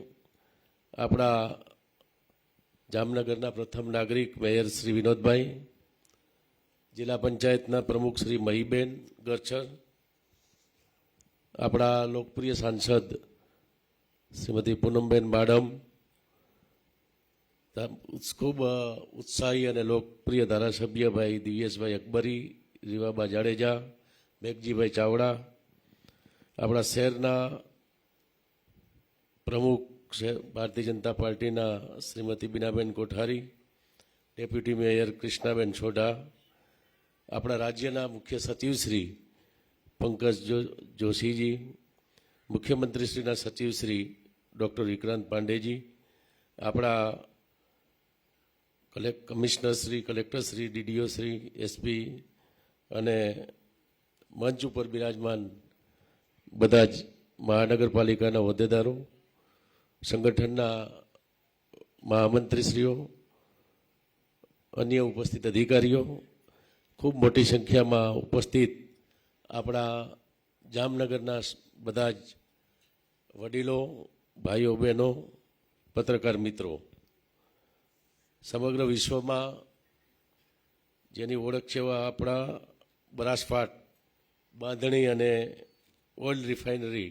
આપણા જામનગરના પ્રથમ નાગરિક મેયર શ્રી વિનોદભાઈ, જિલ્લા પંચાયતના પ્રમુખ શ્રી મહીબેન ગરછર, આપણા લોકપ્રિય સાંસદ શ્રીમતી પૂનમબેન માડમ, ખૂબ ઉત્સાહી અને લોકપ્રિય ધારાસભ્ય ભાઈ દિવ્યેશભાઈ અકબરી, રીવાબા જાડેજા, મેઘજીભાઈ ચાવડા, આપણા શહેરના પ્રમુખ ભારતીય જનતા પાર્ટીના શ્રીમતી બીનાબેન કોઠારી, ડેપ્યુટી મેયર કૃષ્ણાબેન સોઢા, આપણા રાજ્યના મુખ્ય સચિવ શ્રી પંકજ જોશીજી, મુખ્યમંત્રીશ્રીના સચિવ શ્રી ડૉક્ટર વિક્રાંત પાંડેજી, આપણા commissioner Shri, collector Shri, DDO Shri, SP અને મંચ ઉપર બિરાજમાન બધા જ મહાનગરપાલિકાના હોદ્દેદારો, સંગઠનના મહામંત્રીશ્રીઓ, અન્ય ઉપસ્થિત અધિકારીઓ, ખૂબ મોટી સંખ્યામાં ઉપસ્થિત આપણા જામનગરના બધા જ વડીલો, ભાઈઓ બહેનો, પત્રકાર મિત્રો, સમગ્ર વિશ્વમાં જેની ઓળખ છે એવા આપણા બનાસકાંઠા બાંધણી અને ઓઇલ રિફાઇનરી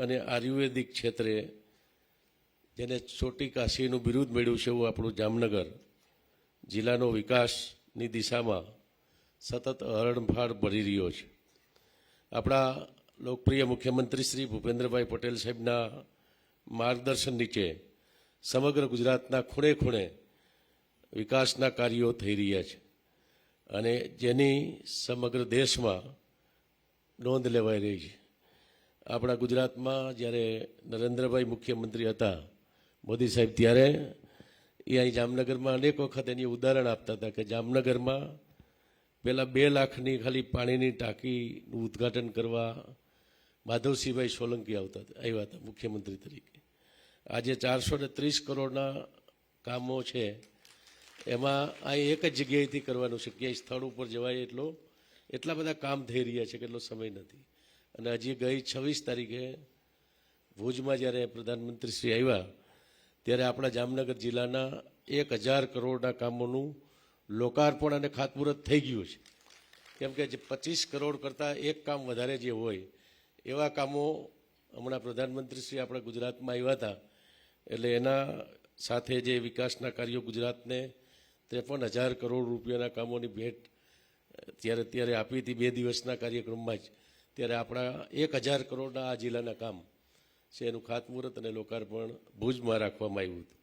અને આયુર્વેદિક ક્ષેત્રે જેને ચોટી કાશીનું બિરુદ મેળવ્યું છે એવું આપણું જામનગર જિલ્લાનો વિકાસની દિશામાં સતત હરણફાળ ભરી રહ્યો છે. આપણા લોકપ્રિય મુખ્યમંત્રી શ્રી ભૂપેન્દ્રભાઈ પટેલ સાહેબના માર્ગદર્શન નીચે સમગ્ર ગુજરાતના ખૂણે ખૂણે વિકાસના કાર્યો થઈ રહ્યા છે અને જેની સમગ્ર દેશમાં નોંધ લેવાઈ રહી છે. આપણા ગુજરાતમાં જ્યારે નરેન્દ્રભાઈ મુખ્યમંત્રી હતા, મોદી સાહેબ, ત્યારે એ અહીં જામનગરમાં અનેક વખત એની ઉદાહરણ આપતા હતા કે જામનગરમાં પહેલાં 2 લાખની ખાલી પાણીની ટાંકીનું ઉદ્ઘાટન કરવા માધવસિંહભાઈ સોલંકી આવ્યા હતા મુખ્યમંત્રી તરીકે. આજે 430 કરોડના કામો છે, એમાં અહીં એક જ જગ્યાએથી કરવાનું છે. ક્યાંય સ્થળ ઉપર જવાય એટલા બધા કામ થઈ રહ્યા છે કે એટલો સમય નથી. અને હજી ગઈ 26 તારીખે ભુજમાં જ્યારે પ્રધાનમંત્રી શ્રી આવ્યા ત્યારે આપણા જામનગર જિલ્લાના 1000 કરોડના કામોનું લોકાર્પણ અને ખાતમુહૂર્ત થઈ ગયું છે. કેમ કે જે 25 કરોડ કરતાં એક કામ વધારે જે હોય એવા કામો હમણાં પ્રધાનમંત્રી શ્રી આપણા ગુજરાતમાં આવ્યા હતા, એટલે એના સાથે જે વિકાસના કાર્યો ગુજરાતને 53,000 કરોડ રૂપિયાના કામોની ભેટ ત્યારે આપી હતી 2 દિવસના કાર્યક્રમમાં જ. ત્યારે આપણા 1000 કરોડના આ જિલ્લાના કામ છે એનું ખાતમુહૂર્ત અને લોકાર્પણ ભુજમાં રાખવામાં આવ્યું હતું.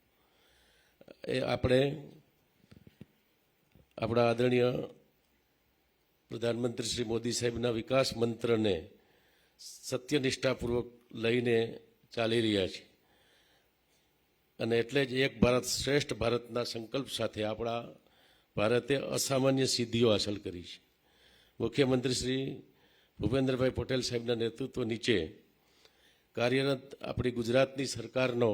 એ આપણે આપણા આદરણીય પ્રધાનમંત્રી શ્રી મોદી સાહેબના વિકાસ મંત્રને સત્યનિષ્ઠાપૂર્વક લઈને ચાલી રહ્યા છે અને એટલે જ એક ભારત શ્રેષ્ઠ ભારતના સંકલ્પ સાથે આપણા ભારતે અસામાન્ય સિદ્ધિઓ હાંસલ કરી છે. મુખ્યમંત્રી શ્રી ભૂપેન્દ્રભાઈ પટેલ સાહેબના નેતૃત્વ નીચે કાર્યરત આપણી ગુજરાતની સરકારનો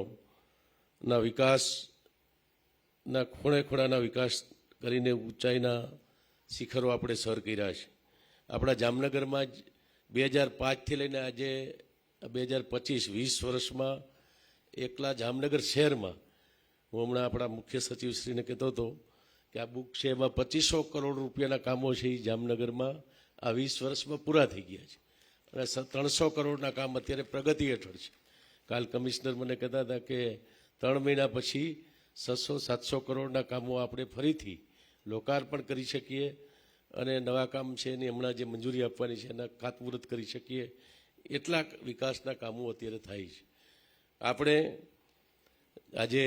વિકાસના ખૂણે ખૂણાના વિકાસ કરીને ઊંચાઈના શિખરો આપણે સર કર્યા છે. આપણા જામનગરમાં જ 2005થી લઈને આજે 2025 20 વર્ષમાં એકલા જામનગર શહેરમાં, હું હમણાં આપણા મુખ્ય સચિવશ્રીને કહેતો હતો કે આ બુક છે એમાં 2500 કરોડ રૂપિયાના કામો છે એ જામનગરમાં આ 20 વર્ષમાં પૂરા થઈ ગયા છે અને 300 કરોડના કામ અત્યારે પ્રગતિ હેઠળ છે. કાલ કમિશનર મને કહેતા હતા કે 3 મહિના પછી 600-700 કરોડના કામો આપણે ફરીથી લોકાર્પણ કરી શકીએ અને નવા કામ છે એની હમણાં જે મંજૂરી આપવાની છે એના ખાતમુહૂર્ત કરી શકીએ એટલા વિકાસના કામો અત્યારે થાય છે. આપણે આજે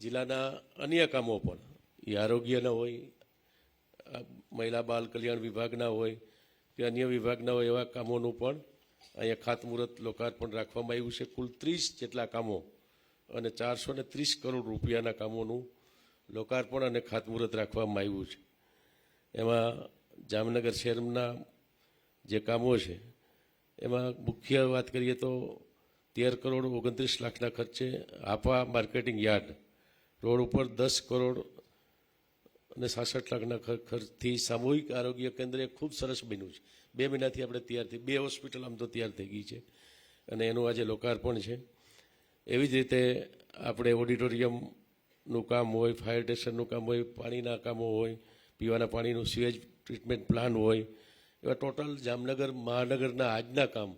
જિલ્લાના અન્ય કામો પણ એ આરોગ્યના હોય, મહિલા બાળ કલ્યાણ વિભાગના હોય કે અન્ય વિભાગના હોય એવા કામોનું પણ અહીંયા ખાતમુહૂર્ત લોકાર્પણ રાખવામાં આવ્યું છે. કુલ 30 જેટલા કામો અને 430 કરોડ રૂપિયાના કામોનું લોકાર્પણ અને ખાતમુહૂર્ત રાખવામાં આવ્યું છે. એમાં જામનગર શહેરના જે કામો છે એમાં મુખ્ય વાત કરીએ તો 13 કરોડ 29 લાખના ખર્ચે હાપા માર્કેટિંગ યાર્ડ રોડ ઉપર 10 કરોડ અને 66 લાખના ખર્ચથી સામૂહિક આરોગ્ય કેન્દ્ર એ ખૂબ સરસ બન્યું છે. 2 મહિનાથી આપણે તૈયાર થઈ, 2 હોસ્પિટલ આમ તો તૈયાર થઈ ગઈ છે અને એનું આજે લોકાર્પણ છે. એવી જ રીતે આપણે ઓડિટોરિયમનું કામ હોય, ફાયર સ્ટેશનનું કામ હોય, પાણીના કામો હોય, પીવાના પાણીનું સીવેજ ટ્રીટમેન્ટ પ્લાન હોય, એવા ટોટલ જામનગર મહાનગરના આજના કામ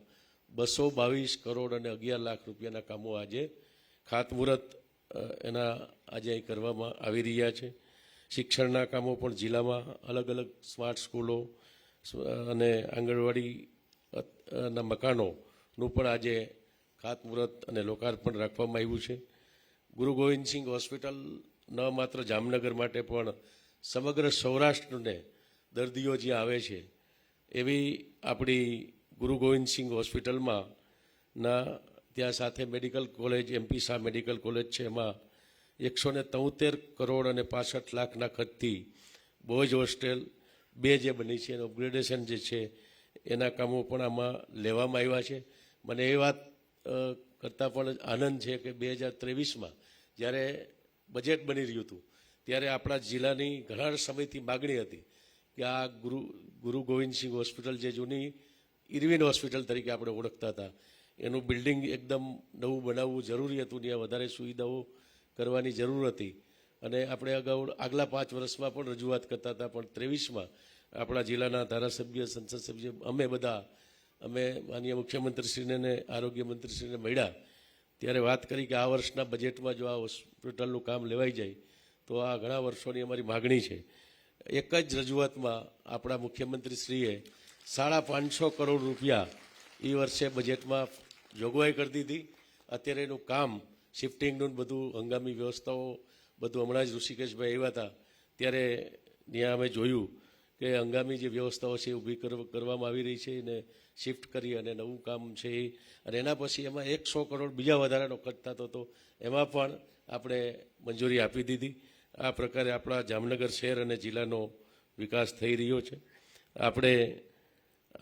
222 કરોડ અને 11 લાખ રૂપિયાના કામો આજે ખાતમુહૂર્ત એના આજે અહીં કરવામાં આવી રહ્યા છે. શિક્ષણના કામો પણ જિલ્લામાં અલગ અલગ સ્માર્ટ સ્કૂલો અને આંગણવાડીના મકાનોનું પણ આજે ખાતમુહૂર્ત અને લોકાર્પણ રાખવામાં આવ્યું છે. ગુરુ ગોવિંદસિંહ હોસ્પિટલ ન માત્ર જામનગર માટે પણ સમગ્ર સૌરાષ્ટ્રને દર્દીઓ જ્યાં આવે છે એવી આપણી ગુરુ ગોવિંદસિંહ હોસ્પિટલમાં ત્યાં સાથે medical college, MP Shah medical college છે, એમાં 173 કરોડ અને 65 લાખના ખર્ચથી બોયઝ હોસ્ટેલ 2 જે બની છે એનું અપગ્રેડેશન જે છે એના કામો પણ આમાં લેવામાં આવ્યા છે. મને એ વાત કરતાં પણ આનંદ છે કે 2023માં જ્યારે બજેટ બની રહ્યું હતું ત્યારે આપણા જિલ્લાની ઘણા સમયથી માગણી હતી કે આ ગુરુ ગોવિંદસિંહ હોસ્પિટલ જે જૂની ઇરવિન હોસ્પિટલ તરીકે આપણે ઓળખતા હતા એનું બિલ્ડિંગ એકદમ નવું બનાવવું જરૂરી હતું, ત્યાં વધારે સુવિધાઓ કરવાની જરૂર હતી અને આપણે અગાઉ આગલા 5 વર્ષમાં પણ રજૂઆત કરતા હતા. પણ 23માં આપણા જિલ્લાના ધારાસભ્ય, સંસદ સભ્ય અમે માનનીય મુખ્યમંત્રીશ્રીને અને આરોગ્ય મંત્રીશ્રીને મળ્યા ત્યારે વાત કરી કે આ વર્ષના બજેટમાં જો આ હોસ્પિટલનું કામ લેવાઈ જાય તો આ ઘણા વર્ષોની અમારી માગણી છે. એક જ રજૂઆતમાં આપણા મુખ્યમંત્રીશ્રીએ 550 કરોડ રૂપિયા એ વર્ષે બજેટમાં જોગવાઈ કરી દીધી. અત્યારે એનું કામ શિફ્ટિંગનું બધું હંગામી વ્યવસ્થાઓ બધું હમણાં જ ઋષિકેશભાઈ આવ્યા હતા ત્યારે ત્યાં અમે જોયું કે હંગામી જે વ્યવસ્થાઓ છે ઊભી કરવામાં આવી રહી છે અને શિફ્ટ કરી અને નવું કામ છે અને એના પછી એમાં 100 કરોડ બીજા વધારાનો ખર્ચ થતો હતો એમાં પણ આપણે મંજૂરી આપી દીધી. આ પ્રકારે આપણા જામનગર શહેર અને જિલ્લાનો વિકાસ થઈ રહ્યો છે. આપણે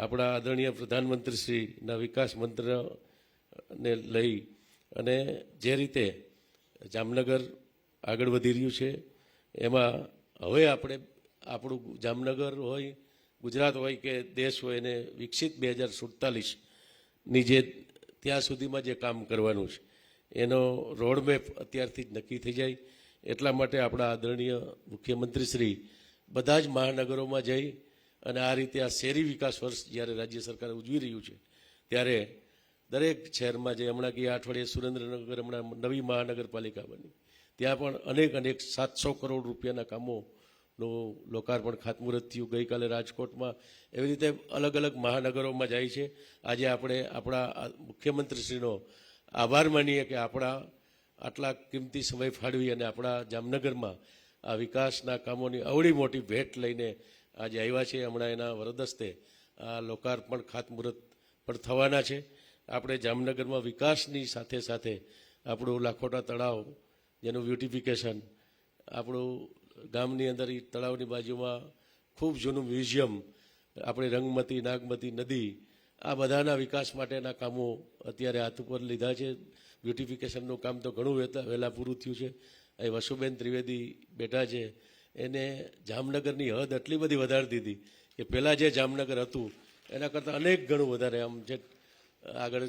આપણા આદરણીય પ્રધાનમંત્રીશ્રીના વિકાસ મંત્રને લઈ અને જે રીતે જામનગર આગળ વધી રહ્યું છે એમાં હવે આપણે આપણું જામનગર હોય, ગુજરાત હોય કે દેશ હોય એને વિકસિત 2047ની જે ત્યાં સુધીમાં જે કામ કરવાનું છે એનો રોડમેપ અત્યારથી જ નક્કી થઈ જાય. એટલા માટે આપણા આદરણીય મુખ્યમંત્રીશ્રી બધા જ મહાનગરોમાં જઈ અને આ રીતે આ શહેરી વિકાસ વર્ષ જ્યારે રાજ્ય સરકાર ઉજવી રહ્યું છે ત્યારે દરેક શહેરમાં જે હમણાં કે અઠવાડિયે સુરેન્દ્રનગર હમણાં નવી મહાનગરપાલિકા બની ત્યાં પણ અનેક 700 કરોડ રૂપિયાના કામોનું લોકાર્પણ ખાતમુહૂર્ત થયું. ગઈકાલે રાજકોટમાં એવી રીતે અલગ અલગ મહાનગરોમાં જાય છે. આજે આપણે આપણા મુખ્યમંત્રીશ્રીનો આભાર માનીએ કે આપણા આટલા કિંમતી સમય ફાળવી અને આપણા જામનગરમાં આ વિકાસના કામોની અવળી મોટી ભેટ લઈને આજે આવ્યા છે. હમણાં એના વરદસ્તે આ લોકાર્પણ ખાતમુહૂર્ત પણ થવાના છે. આપણે જામનગરમાં વિકાસની સાથે સાથે આપણું લાખોટા તળાવ જેનું બ્યુટિફિકેશન, આપણું ગામની અંદર એ તળાવની બાજુમાં ખૂબ જૂનું મ્યુઝિયમ, આપણી રંગમતી નાગમતી નદી, આ બધાના વિકાસ માટેના કામો અત્યારે હાથ ઉપર લીધા છે. બ્યુટિફિકેશનનું કામ તો ઘણું વહેલા પૂરું થયું છે. અહીં વસુબેન ત્રિવેદી બેઠા છે, એને જામનગરની હદ એટલી બધી વધારી દીધી કે પહેલાં જે જામનગર હતું એના કરતાં અનેક ગણું વધારે આમ જે આગળ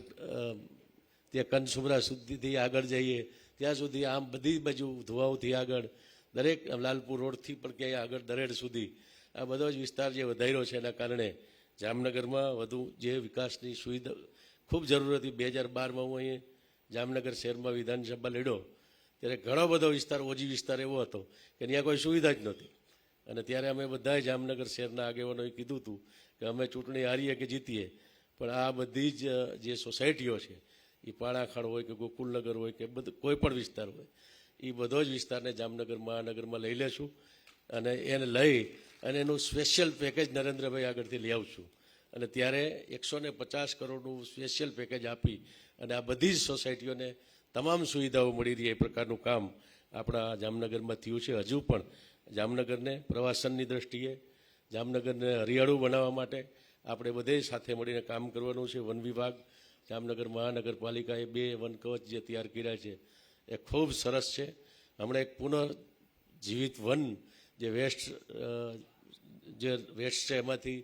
ત્યાં કનસુમરા સુધીથી આગળ જઈએ ત્યાં સુધી આમ બધી બાજુ ધુવાઓથી આગળ દરેક લાલપુર રોડથી પણ ક્યાંય આગળ દરેડ સુધી આ બધો જ વિસ્તાર જે વધાર્યો છે એના કારણે જામનગરમાં વધુ જે વિકાસની સુવિધા ખૂબ જરૂર હતી. 2012માં હું અહીં જામનગર શહેરમાં વિધાનસભા લડ્યો ત્યારે ઘણો બધો વિસ્તાર, ઓજી વિસ્તાર એવો હતો કે ત્યાં કોઈ સુવિધા જ નહોતી. અને ત્યારે અમે બધાએ જામનગર શહેરના આગેવાનોએ કીધું હતું કે અમે ચૂંટણી હારીએ કે જીતીએ, પણ આ બધી જ જે સોસાયટીઓ છે, એ પાણાખાડ હોય કે ગોકુલનગર હોય કે બધું કોઈ પણ વિસ્તાર હોય, એ બધો જ વિસ્તારને જામનગર મહાનગરમાં લઈ લેશું અને એને લઈ અને એનું સ્પેશિયલ પેકેજ નરેન્દ્રભાઈ આગળથી લઈ આવશું. અને ત્યારે 150 કરોડનું સ્પેશિયલ પેકેજ આપી અને આ બધી જ સોસાયટીઓને તમામ સુવિધાઓ મળી રહી એ પ્રકારનું કામ આપણા જામનગરમાં થયું છે. હજુ પણ જામનગરને પ્રવાસનની દ્રષ્ટિએ, જામનગરને હરિયાળું બનાવવા માટે આપણે બધે સાથે મળીને કામ કરવાનું છે. વન વિભાગ, જામનગર મહાનગરપાલિકાએ 2 વન કવચ જે તૈયાર કર્યા છે એ ખૂબ સરસ છે. હમણાં એક પુનઃજીવિત વન જે વેસ્ટ છે એમાંથી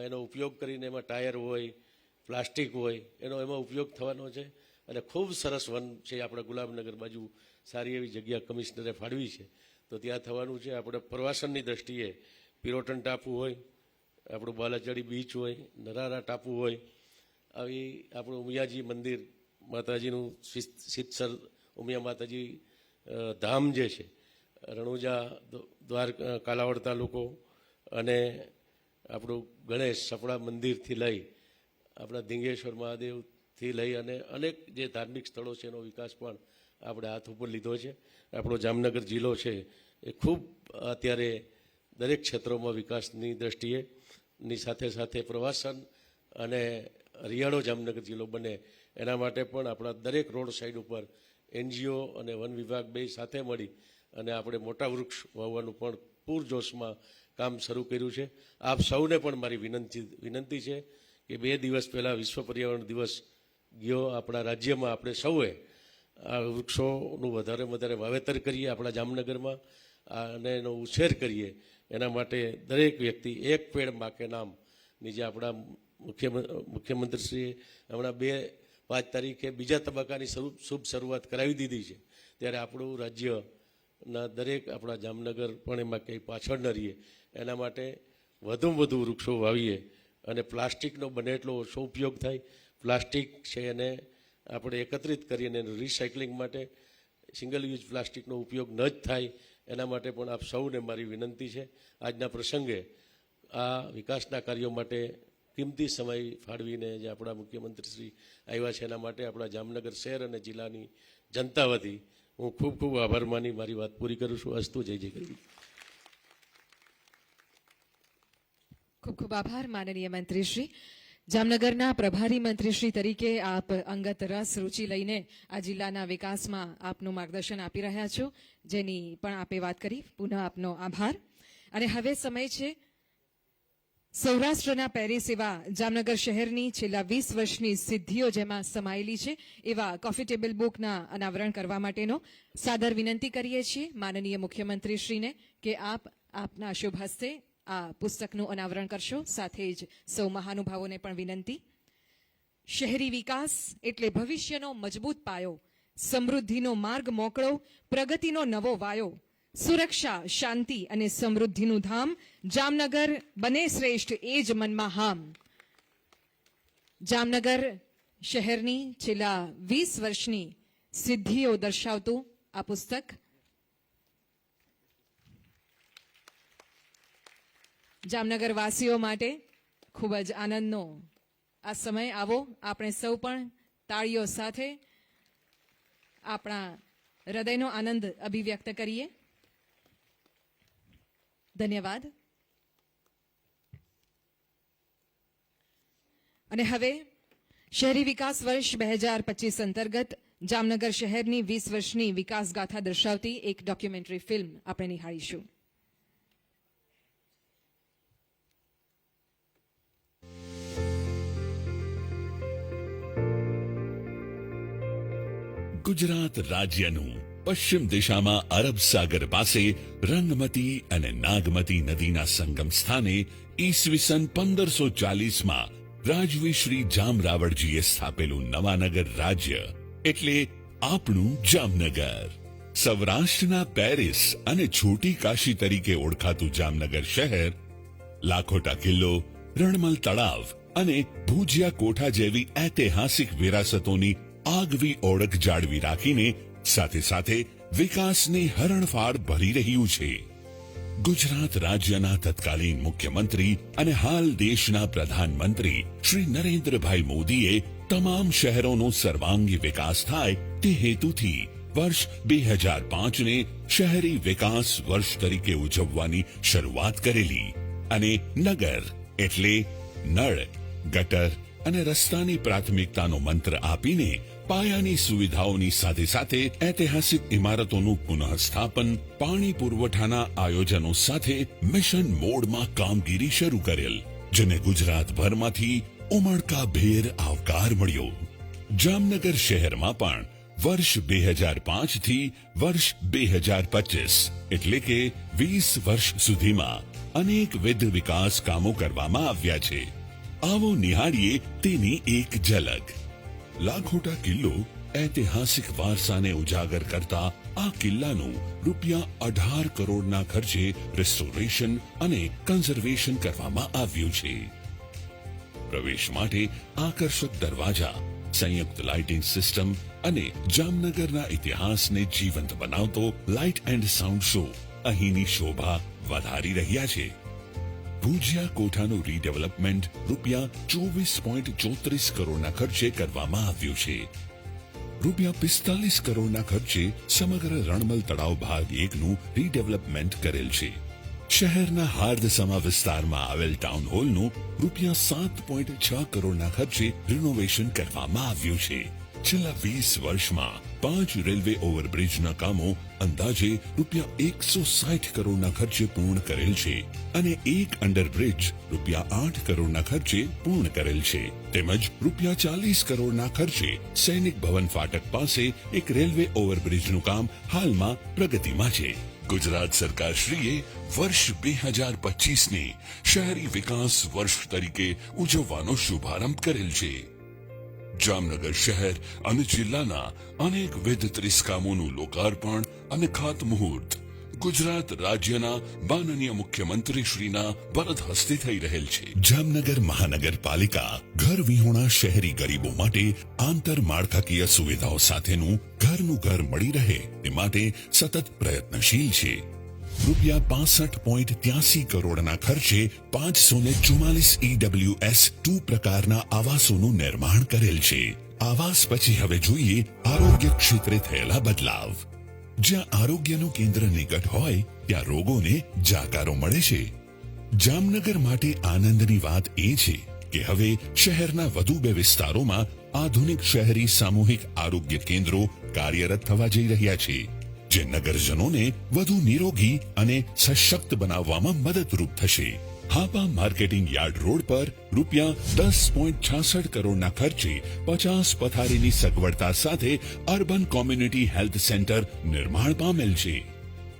એનો ઉપયોગ કરીને એમાં ટાયર હોય, પ્લાસ્ટિક હોય, એનો એમાં ઉપયોગ થવાનો છે અને ખૂબ સરસ વન છે. આપણે ગુલાબનગર બાજુ સારી એવી જગ્યા કમિશનરે ફાળવી છે તો ત્યાં થવાનું છે. આપણે પ્રવાસનની દ્રષ્ટિએ પિરોટન ટાપુ હોય, આપણું બાલાચડી બીચ હોય, નરારા ટાપુ હોય, આવી આપણું ઉમિયાજી મંદિર, માતાજીનું શીતસર ઉમિયા માતાજી ધામ જે છે, રણુજા કાલાવડ તાલુકો અને આપણું ગણેશ સપડા મંદિરથી લઈ આપણા ધીંગેશ્વર મહાદેવથી લઈ અને અનેક જે ધાર્મિક સ્થળો છે એનો વિકાસ પણ આપણે હાથ ઉપર લીધો છે. આપણો જામનગર જિલ્લો છે એ ખૂબ અત્યારે દરેક ક્ષેત્રોમાં વિકાસની દ્રષ્ટિએ ની સાથે સાથે પ્રવાસન અને હરિયાળો જામનગર જિલ્લો બને એના માટે પણ આપણા દરેક રોડ સાઈડ ઉપર NGO અને વન વિભાગ બે સાથે મળી અને આપણે મોટા વૃક્ષ વાવવાનું પણ પૂરજોશમાં કામ શરૂ કર્યું છે. આપ સૌને પણ મારી વિનંતી છે કે 2 દિવસ પહેલાં વિશ્વ પર્યાવરણ દિવસ ગયો આપણા રાજ્યમાં, આપણે સૌએ આ વૃક્ષોનું વધારે વાવેતર કરીએ આપણા જામનગરમાં અને એનો ઉછેર કરીએ. એના માટે દરેક વ્યક્તિ એક પેડ માં કે નામની જે આપણા મુખ્યમંત્રીશ્રીએ હમણાં 5 તારીખે બીજા તબક્કાની શુભ શરૂઆત કરાવી દીધી છે. ત્યારે આપણું રાજ્યના દરેક આપણા જામનગર પણ એમાં કંઈ પાછળ ન રહીએ એના માટે વધુમાં વધુ વૃક્ષો વાવીએ અને પ્લાસ્ટિકનો બને એટલો ઓછો ઉપયોગ થાય. પ્લાસ્ટિક છે એને આપણે એકત્રિત કરીને રિસાયકલિંગ માટે સિંગલ યુઝ પ્લાસ્ટિકનો ઉપયોગ ન જ થાય એના માટે પણ આપ સૌને મારી વિનંતી છે. આજના પ્રસંગે આ વિકાસના કાર્યો માટે કિંમતી સમય ફાળવીને જે આપણા મુખ્યમંત્રીશ્રી આવ્યા છે એના માટે આપણા જામનગર શહેર અને જિલ્લાની જનતા વતી હું ખૂબ ખૂબ આભાર માની મારી વાત પૂરી કરું છું. અસ્તુ, જય જય ગરવી. ખૂબ ખૂબ આભાર માનનીય મંત્રીશ્રી. જામનગરના પ્રભારી મંત્રીશ્રી તરીકે આપ અંગત રસ રૂચિ લઈને આ જિલ્લાના વિકાસમાં આપનું માર્ગદર્શન આપી રહ્યા છો, જેની પણ આપે વાત કરી. પુનઃ આપનો આભાર. અને હવે સમય છે સૌરાષ્ટ્રના પેરિસ એવા જામનગર શહેરની છેલ્લા 20 વર્ષની સિદ્ધિઓ જેમાં સમાયેલી છે એવા કોફી ટેબલ બુકના અનાવરણ કરવા માટેનો સાદર વિનંતી કરીએ છીએ માનનીય મુખ્યમંત્રીશ્રીને કે આપ આપના શુભ હસ્તે આ પુસ્તકનું અનાવરણ કરશો. સાથે જ સૌ મહાનુભાવોને પણ વિનંતી. શહેરી વિકાસ એટલે ભવિષ્યનો મજબૂત પાયો, સમૃદ્ધિનો માર્ગ મોકળો, પ્રગતિનો નવો વાયો, સુરક્ષા, શાંતિ અને સમૃદ્ધિનું ધામ, જામનગર બને શ્રેષ્ઠ એ જ મનમાં હામ. જામનગર શહેરની છેલ્લા 20 વર્ષની સિદ્ધિઓ દર્શાવતું આ પુસ્તક જામનગર વાસીઓ માટે ખૂબ જ આનંદનો આ સમય. આવો આપણે સૌ પણ તાળીઓ સાથે આપણા હૃદયનો આનંદ અભિવ્યક્ત કરીએ. ધન્યવાદ. અને હવે શહેરી વિકાસ વર્ષ 2025 અંતર્ગત જામનગર શહેરની 20 વર્ષની વિકાસ ગાથા દર્શાવતી એક ડોક્યુમેન્ટરી ફિલ્મ આપણે નિહાળીશું. ગુજરાત રાજ્યનું પશ્ચિમ દિશામાં અરબ સાગર પાસે રંગમતી અને નાગમતી નદીના સંગમ સ્થાને ઈસવીસન 1540માં રાજવી શ્રી જામ રાવળજીએ સ્થાપેલું નવાનગર રાજ્ય એટલે આપણું જામનગર. સૌરાષ્ટ્રના પેરિસ અને છોટી કાશી તરીકે ઓળખાતું જામનગર શહેર લાખોટા કિલ્લો, રણમલ તળાવ અને ભુજિયા કોઠા જેવી ઐતિહાસિક વિરાસતોની આગવી ઓળખ જાળવી રાખીને સાથે સાથે વિકાસની હરણફાળ ભરી રહ્યું છે. ગુજરાત રાજ્યના તત્કાલીન મુખ્યમંત્રી અને હાલ દેશના પ્રધાનમંત્રી શ્રી નરેન્દ્રભાઈ મોદીએ તમામ શહેરોનો સર્વાંગી વિકાસ થાય તે હેતુથી વર્ષ 2005 ને શહેરી વિકાસ વર્ષ તરીકે ઉજવવાની શરૂઆત કરેલી અને નગર એટલે નળ, ગટર અને રસ્તાની પ્રાથમિકતાનો મંત્ર આપીને પાયાની સુવિધાઓની સાથે સાથે ઐતિહાસિક ઇમારતોનું પુનઃસ્થાપન, પાણી પુરવઠાના આયોજનો સાથે મિશન મોડમાં કામગીરી શરૂ કરેલ, જેને ગુજરાતભરમાંથી ઉમળકાભેર આવકાર મળ્યો. જામનગર શહેરમાં પણ વર્ષ 2005 થી વર્ષ 2025 એટલે કે 20 વર્ષ સુધીમાં અનેકવિધ વિકાસ કામો કરવામાં આવ્યા છે. આવો નિહાળીએ તેની એક ઝલક. લાખોટા કિલ્લો ઐતિહાસિક વારસાને ઉજાગર કરતા આ કિલ્લાનું ₹18 કરોડના ખર્ચે રિસ્ટોરેશન અને કન્ઝર્વેશન કરવામાં આવ્યું છે. પ્રવેશ માટે આકર્ષક દરવાજા, સંયુક્ત લાઇટિંગ સિસ્ટમ અને જામનગરના ઇતિહાસને જીવંત બનાવતો લાઇટ એન્ડ સાઉન્ડ શો અહીંની શોભા વધારી રહ્યા છે. ભુજિયા કોઠાનું રીડેવલપમેન્ટ ₹24.34 કરોડના ખર્ચે કરવામાં આવ્યું છે. ₹45 કરોડના ખર્ચે સમગ્ર રણમલ તળાવ ભાગ 1 નું રીડેવલપમેન્ટ કરેલ છે. શહેરના હાર્દસમા વિસ્તારમાં આવેલ ટાઉન હોલનું ₹7.6 કરોડના ખર્ચે રિનોવેશન કરવામાં આવ્યું છે. છેલ્લા 20 વર્ષમાં 5 રેલવે ઓવરબ્રિજના કામો અંદાજે ₹160 કરોડના ખર્ચે પૂર્ણ કરેલ છે અને એક અંડરબ્રિજ ₹8 કરોડના ખર્ચે પૂર્ણ કરેલ છે. તેમજ ₹40 કરોડના ખર્ચે સૈનિક ભવન ફાટક પાસે એક રેલવે ઓવરબ્રિજનું કામ હાલમાં પ્રગતિમાં છે. ગુજરાત સરકાર શ્રીએ વર્ષ 2025 ને શહેરી વિકાસ વર્ષ તરીકે ઉજવવાનો શુભારંભ કરેલ છે. જામનગર શહેર અને જિલ્લાના અનેકવિધ 30 કામોનું લોકાર્પણ અને ખાતમુહૂર્ત ગુજરાત રાજ્યના માનનીય મુખ્યમંત્રી શ્રીના વરદ હસ્તે થઈ રહેલ છે. જામનગર મહાનગરપાલિકા ઘર વિહોણા શહેરી ગરીબો માટે આંતરમાળખાકીય સુવિધાઓ સાથેનું ઘરનું ઘર મળી રહે તે માટે સતત પ્રયત્નશીલ છે. ₹65.83 કરોડના ખર્ચે 544 EWS2 પ્રકારના આવાસોનું નિર્માણ કરેલ છે. આવાસ પછી હવે જોઈએ આરોગ્ય ક્ષેત્રે થયેલા બદલાવ. જ્યાં આરોગ્યનું કેન્દ્ર નિકટ હોય ત્યાં રોગોને જાકારો મળે છે. જામનગર માટે આનંદની વાત એ છે કે હવે શહેરના વધુ 2 વિસ્તારોમાં આધુનિક શહેરી સામૂહિક આરોગ્ય કેન્દ્રો કાર્યરત થવા જઈ રહ્યા છે, જે નગરજનોને વધુ નિરોગી અને સશક્ત બનાવવામાં મદદરૂપ થશે. હાપા માર્કેટિંગ યાર્ડ રોડ પર ₹10.66 કરોડના ખર્ચે 50 પથારીની સગવડતા સાથે અર્બન કોમ્યુનિટી હેલ્થ સેન્ટર નિર્માણ પામેલ છે.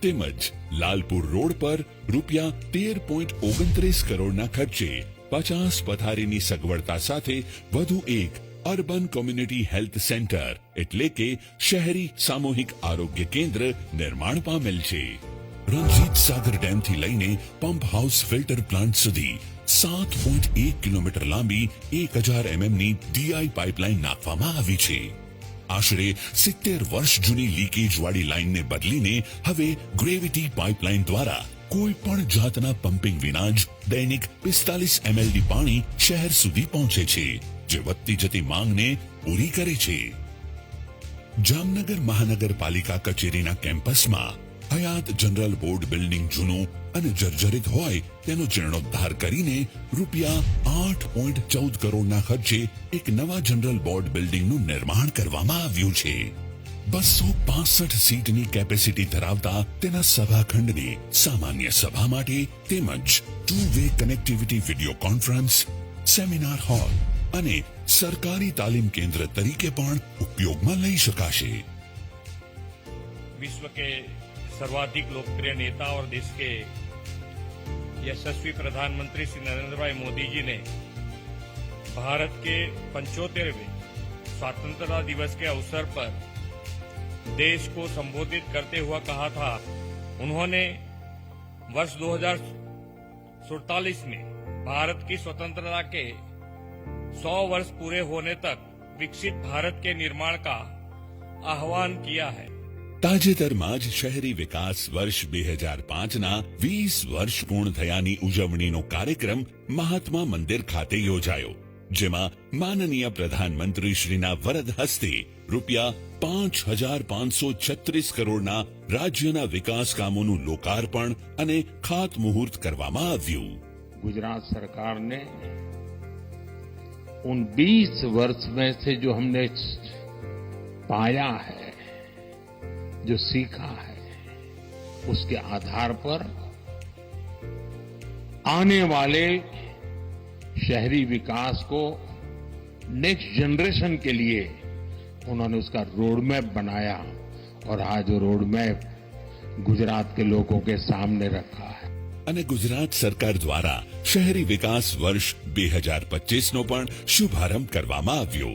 તેમજ લાલપુર રોડ પર ₹13.29 કરોડના ખર્ચે 50 પથારીની સગવડતા સાથે વધુ એક અર્બન કોમ્યુનિટી હેલ્થ સેન્ટર એટલે કે શહેરી સામૂહિક આરોગ્ય કેન્દ્ર નિર્માણ પામેલ છે. રણજીત સાગર ડેમથી લઈને પંપ હાઉસ ફિલ્ટર પ્લાન્ટ સુધી 7.1 કિલોમીટર લાંબી 1000 mmની DI પાઇપલાઇન નાખવામાં આવી છે. આશરે 70 વર્ષ જૂની લીકેજ વાળી લાઇનને બદલીને હવે ગ્રેવિટી પાઇપલાઇન દ્વારા કોઈ પણ જાતના પંપિંગ વિના જ દૈનિક 45 mld પાણી શહેર સુધી પહોંચે છે, જે વધતી જતી માંગને પૂરી કરે છે. જામનગર મહાનગરપાલિકા કચેરીના કેમ્પસમાં હયાત જનરલ બોર્ડ બિલ્ડિંગ જૂનું અને જર્જરિત હોય તેનો જીર્ણોદ્ધાર કરીને ₹8.14 કરોડના ખર્ચે એક નવા જનરલ બોર્ડ બિલ્ડિંગનું નિર્માણ કરવામાં આવ્યું છે. 265 સીટની કેપેસિટી ધરાવતા તેના સભાખંડને સામાન્ય સભા માટે તેમજ 2-વે connectivity video conference, seminar hall અને સરકારી તાલીમ કેન્દ્ર તરીકે પણ ઉપયોગમાં લઈ શકાશે. विश्व के सर्वाधिक लोकप्रिय नेता और देश के यशस्वी प्रधानमंत्री श्री नरेंद्र भाई मोदी जी ने भारत के 75वें स्वतंत्रता दिवस के अवसर पर देश को संबोधित करते हुआ कहा था, उन्होंने वर्ष 2047 में भारत की स्वतंत्रता के 100 वर्ष पूरे होने तक विकसित भारत के निर्माण का आह्वान किया है। તાજેતરમાં જ શહેરી વિકાસ વર્ષ 2005ના 20 વર્ષ પૂર્ણ થયાની ઉજવણીનો કાર્યક્રમ મહાત્મા મંદિર ખાતે યોજાયો, જેમાં માનનીય પ્રધાનમંત્રી શ્રીના વરદ હસ્તે રૂપિયા 5,536 કરોડના રાજ્યના વિકાસ કામોનું લોકાર્પણ અને ખાતમુહૂર્ત કરવામાં આવ્યું। गुजरात सरकार ने उन 20 वर्ष में से जो हमने पाया है, जो सीखा है, उसके आधार पर आने वाले शहरी विकास को नेक्स्ट जनरेशन के लिए उन्होंने उसका रोड मैप बनाया और आज वो रोड मैप गुजरात के लोगों के सामने रखा है। અને ગુજરાત સરકાર દ્વારા શહેરી વિકાસ વર્ષ 2025નો પણ શુભારંભ કરવામાં આવ્યો,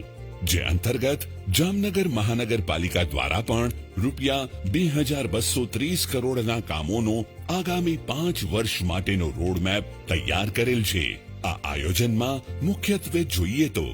જે અંતર્ગત જામનગર મહાનગરપાલિકા દ્વારા પણ રૂપિયા 2,230 કરોડના કામોનો આગામી 5 વર્ષ માટેનો રોડમેપ તૈયાર કરેલ છે। આ આયોજનમાં મુખ્યત્વે જોઈએ તો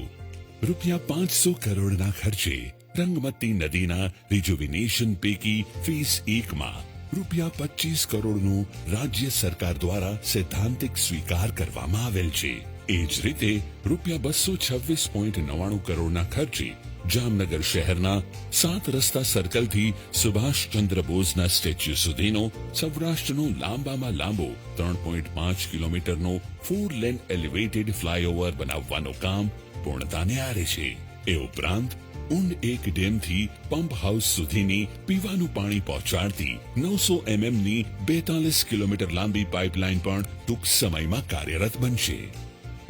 રૂપિયા 500 કરોડના ખર્ચે રંગમતી નદીના રિજુવિનેશન પૈકી ફેઝ 1માં રૂપિયા 25 કરોડનું રાજ્ય સરકાર દ્વારા સૈદ્ધાંતિક સ્વીકાર કરવામાં આવેલ છે। એ જ રીતે રૂપિયા 226.99 કરોડના ખર્ચે જામનગર શહેરના 7 રસ્તા સર્કલથી સુભાષચંદ્ર બોઝના સ્ટેચ્યુ સુધીનો સૌરાષ્ટ્રનો લાંબામાં લાંબો 3.5 કિલોમીટરનો 4 લેન એલિવેટેડ ફ્લાયઓવર બનાવવાનું કામ પૂર્ણતાને આરે છે। એ ઉપરાંત ઉન એક ડેમથી પંપ હાઉસ સુધીની પીવાનું પાણી પહોંચાડતી 900 mmની 42 કિલોમીટર લાંબી પાઇપલાઇન પણ ટૂંક સમયમાં કાર્યરત બનશે।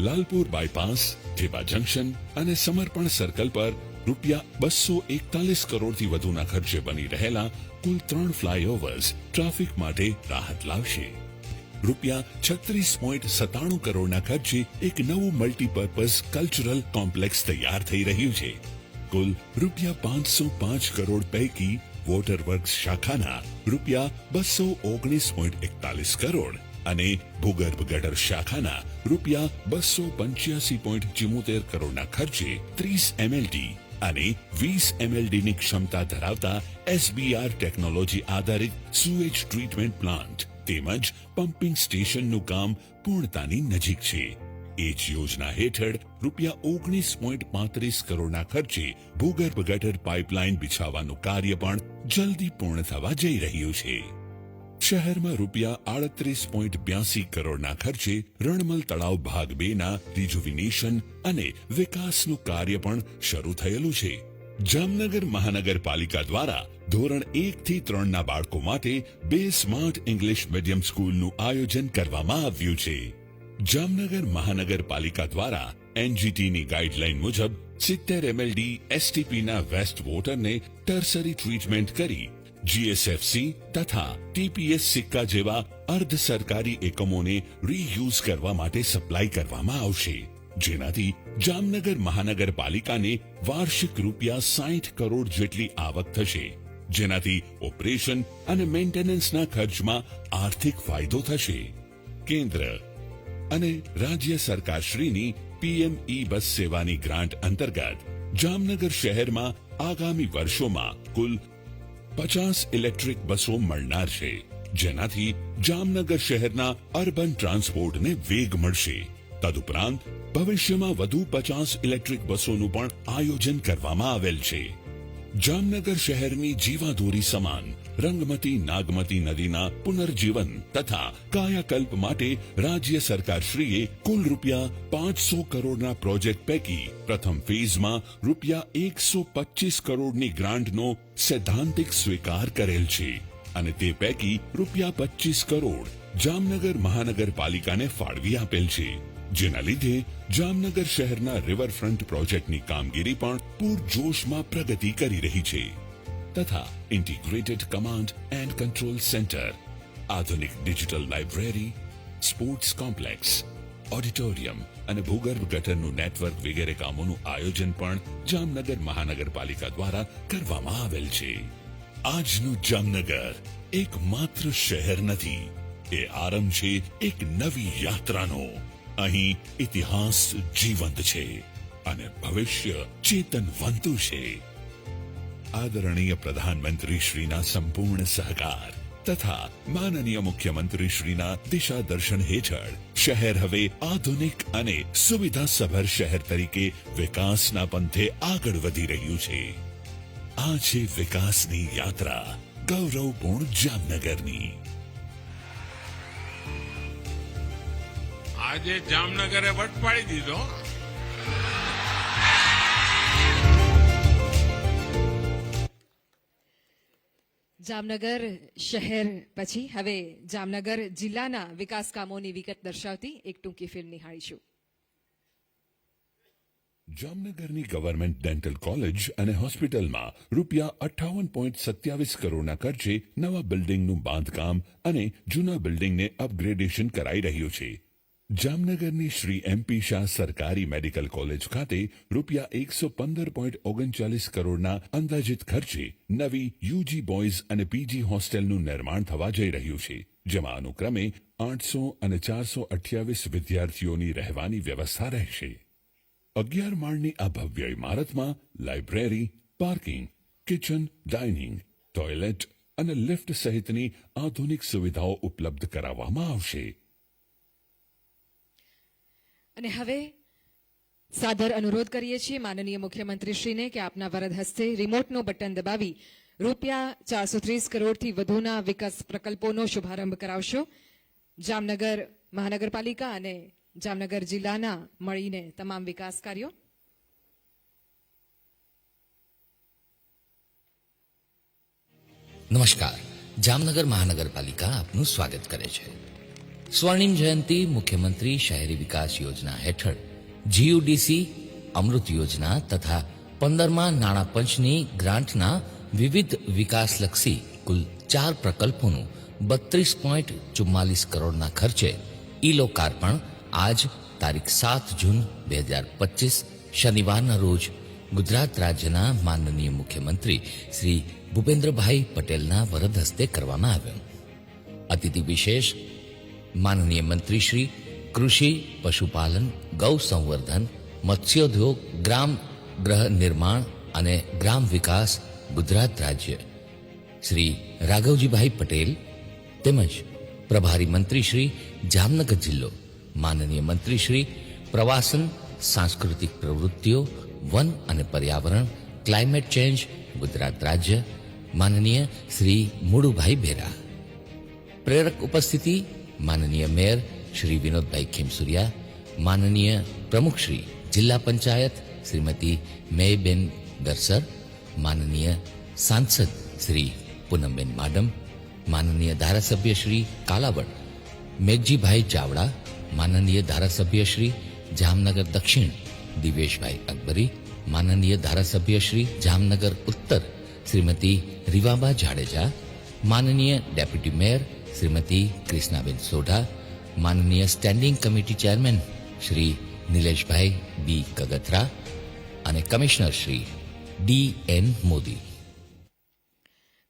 લાલપુર બાયપાસ, ઢેબા જંકશન અને સમર્પણ સર્કલ પર રૂપિયા 241 કરોડથી વધુના ખર્ચે બની રહેલા કુલ 3 ફ્લાયઓવર્સ ટ્રાફિક માટે રાહત લાવશે। રૂપિયા 36.97 કરોડના ખર્ચે એક નવું મલ્ટીપર્પઝ કલ્ચરલ કોમ્પ્લેક્સ તૈયાર થઈ રહ્યું છે। કુલ રૂપિયા 505 કરોડ પૈકી વોટર વર્ક્સ શાખાના રૂપિયા 219.41 કરોડ અને ભૂગર્ભ ગટર શાખાના રૂપિયા 285.74 કરોડના ખર્ચે 30 MLD અને 20 MLD ની ક્ષમતા ધરાવતા SBR ટેકનોલોજી આધારિત સુએજ ટ્રીટમેન્ટ પ્લાન્ટ તેમજ પમ્પિંગ સ્ટેશનનું કામ પૂર્ણતાની નજીક છે। એ જ યોજના હેઠળ રૂપિયા 19.35 કરોડના ખર્ચે ભૂગર્ભ ગટર પાઇપલાઇન બિછાવવાનું કાર્ય પણ જલ્દી પૂર્ણ થવા જઈ રહ્યું છે। શહેરમાં રૂપિયા 38.82 કરોડના ખર્ચે રણમલ તળાવ ભાગ 2ના રિજુવિનેશન અને વિકાસનું કાર્ય પણ શરૂ થયેલું છે। જામનગર મહાનગરપાલિકા દ્વારા ધોરણ 1 થી 3ના બાળકો માટે 2 સ્માર્ટ ઇંગ્લિશ મીડિયમ સ્કૂલનું આયોજન કરવામાં આવ્યું છે। જામનગર મહાનગરપાલિકા દ્વારા એનજીટીની ગાઈડલાઈન મુજબ 70 MLD એસટીપીના વેસ્ટ વોટરને ટર્સરી ટ્રીટમેન્ટ કરી જીએસએફસી તથા ટીપીએસ સિક્કા જેવા અર્ધ સરકારી એકમોને રીયુઝ કરવા માટે સપ્લાય કરવામાં આવશે, જેનાથી જામનગર મહાનગરપાલિકાને વાર્ષિક રૂપિયા 60 કરોડ જેટલી આવક થશે, જેનાથી ઓપરેશન અને મેન્ટેનન્સના ખર્ચમાં આર્થિક ફાયદો થશે। કેન્દ્ર અને રાજ્ય સરકારશ્રીની પીએમઈ બસ સેવાની ગ્રાન્ટ અંતર્ગત જામનગર શહેરમાં આગામી વર્ષોમાં કુલ 50 ઇલેક્ટ્રિક બસો મળનાર છે, જેનાથી જામનગર શહેરના અર્બન ટ્રાન્સપોર્ટને વેગ મળશે। તદુપરાંત ભવિષ્યમાં વધુ 50 ઇલેક્ટ્રિક બસોનું પણ આયોજન કરવામાં આવેલ છે। જામનગર શહેરની જીવાદોરી સમાન રંગમતી નાગમતી નદીના પુનર્જીવન તથા કાયાકલ્પ માટે રાજ્ય સરકારશ્રીએ કુલ રૂપિયા 500 કરોડના પ્રોજેક્ટ પૈકી પ્રથમ ફેઝમાં રૂપિયા 125 કરોડની ગ્રાન્ટનો સૈદ્ધાંતિક સ્વીકાર કરેલ છે અને તે પૈકી રૂપિયા 25 કરોડ જામનગર મહાનગરપાલિકાને ફાળવી આપેલ છે, જેના લીધે જામનગર શહેરના રિવરફ્રન્ટ પ્રોજેક્ટની કામગીરી પણ પૂરજોશમાં પ્રગતિ કરી રહી છે તથા integrated command and control centre, આધુનિક digital library, sports complex, auditorium અને ભૂગર્ભ ગટરનું નેટવર્ક વગેરે કામોનું આયોજન પણ જામનગર મહાનગરપાલિકા દ્વારા કરવામાં આવેલ છે। આજનું જામનગર એક માત્ર શહેર નથી, એ આરંભ છે એક નવી યાત્રાનો અહીં ઇતિહાસ જીવંત છે અને ભવિષ્ય ચેતનવંતું છે. આદરણીય પ્રધાનમંત્રી શ્રીના સંપૂર્ણ સહકાર તથા માનનીય મુખ્યમંત્રી શ્રીના દિશા દર્શન હેઠળ શહેર હવે આધુનિક અને સુવિધાસભર શહેર તરીકે વિકાસના પંથે આગળ વધી રહ્યું છે. આ છે વિકાસની યાત્રા ગૌરવપૂર્ણ જામનગરની. આજે જામનગરે વટ પાડી દીધો. જામનગર શહેર પછી હવે જામનગર જિલ્લાના વિકાસ કામોની વિગત દર્શાવતી એક ટૂંકી ફિલ્મ નિહાળીશું. જામનગરની ગવર્મેન્ટ ડેન્ટલ કોલેજ અને હોસ્પિટલમાં ₹58.27 કરોડના ખર્ચે નવા બિલ્ડિંગનું બાંધકામ અને જૂના બિલ્ડિંગને અપગ્રેડેશન કરાઈ રહ્યું છે. જામનગરની શ્રી MP શાહ સરકારી મેડિકલ કોલેજ ખાતે ₹115.39 કરોડના અંદાજિત ખર્ચે નવી UG બોયઝ અને PG હોસ્ટેલનું નિર્માણ થવા જઈ રહ્યું છે, જેમાં અનુક્રમે 800 અને 428 વિદ્યાર્થીઓની રહેવાની વ્યવસ્થા રહેશે. 11 માળની આ ભવ્ય ઇમારતમાં library, parking, kitchen, dining, toilet અને લિફ્ટ સહિતની આધુનિક સુવિધાઓ ઉપલબ્ધ કરાવવામાં આવશે. અને હવે સાદર અનુરોધ કરીએ છીએ માનનીય મુખ્યમંત્રીશ્રીને કે આપના વરદ હસ્તે રિમોટનું બટન દબાવી ₹430 કરોડથી વધુના વિકાસ પ્રકલ્પોનો શુભારંભ કરાવશો. જામનગર મહાનગરપાલિકા અને જામનગર જિલ્લાના મળીને તમામ વિકાસ કાર્યો. નમસ્કાર. જામનગર મહાનગરપાલિકા આપનું સ્વાગત કરે છે. સ્વર્ણિમ જયંતિ મુખ્યમંત્રી શહેરી વિકાસ યોજના હેઠળ GUDC, અમૃત યોજના તથા 15મા નાણાં પંચની ગ્રાન્ટના વિવિધ વિકાસલક્ષી કુલ 4 પ્રકલ્પોનું 32.44 કરોડના ખર્ચે ઈ લોકાર્પણ આજ તારીખ 7 જૂન 2025 શનિવારના રોજ ગુજરાત રાજ્યના માનનીય મુખ્યમંત્રી શ્રી ભૂપેન્દ્રભાઈ પટેલના વરદ હસ્તે કરવામાં આવ્યું. અતિથિ વિશેષ માનનીય મંત્રી શ્રી કૃષિ, પશુપાલન, ગૌ સંવર્ધન, મત્સ્યોદ્યોગ, ગ્રામ ગૃહ નિર્માણ અને ગ્રામ વિકાસ ગુજરાત રાજ્ય શ્રી રાઘવજીભાઈ પટેલ તેમજ પ્રભારી મંત્રી શ્રી જામનગર જિલ્લો માનનીય મંત્રી શ્રી પ્રવાસન, સાંસ્કૃતિક પ્રવૃત્તિઓ, વન અને પર્યાવરણ, ક્લાઇમેટ ચેન્જ ગુજરાત રાજ્ય માનનીય શ્રી મુળુભાઈ બેરા. પ્રેરક ઉપસ્થિતિ માનનીય મેયર શ્રી વિનોદભાઈ ખેમસુરિયા, માનનીય પ્રમુખ શ્રી જિલ્લા પંચાયત શ્રીમતી મેયબેન ગરસર, માનનીય સાંસદ શ્રી પૂનમબેન માડમ, માનનીય ધારાસભ્ય શ્રી કાલાવડ મેઘજીભાઈ ચાવડા, માનનીય ધારાસભ્ય શ્રી જામનગર દક્ષિણ દિવેશભાઈ અકબરી, માનનીય ધારાસભ્ય શ્રી જામનગર ઉત્તર શ્રીમતી રીવાબા જાડેજા, માનનીય ડેપ્યુટી મેયર શ્રીમતી કૃષ્ણાબેન સોઢા, માનનીય સ્ટેન્ડિંગ કમિટી ચેરમેન શ્રી નિલેશભાઈ બી કગથરા અને કમિશનર શ્રી DN મોદી.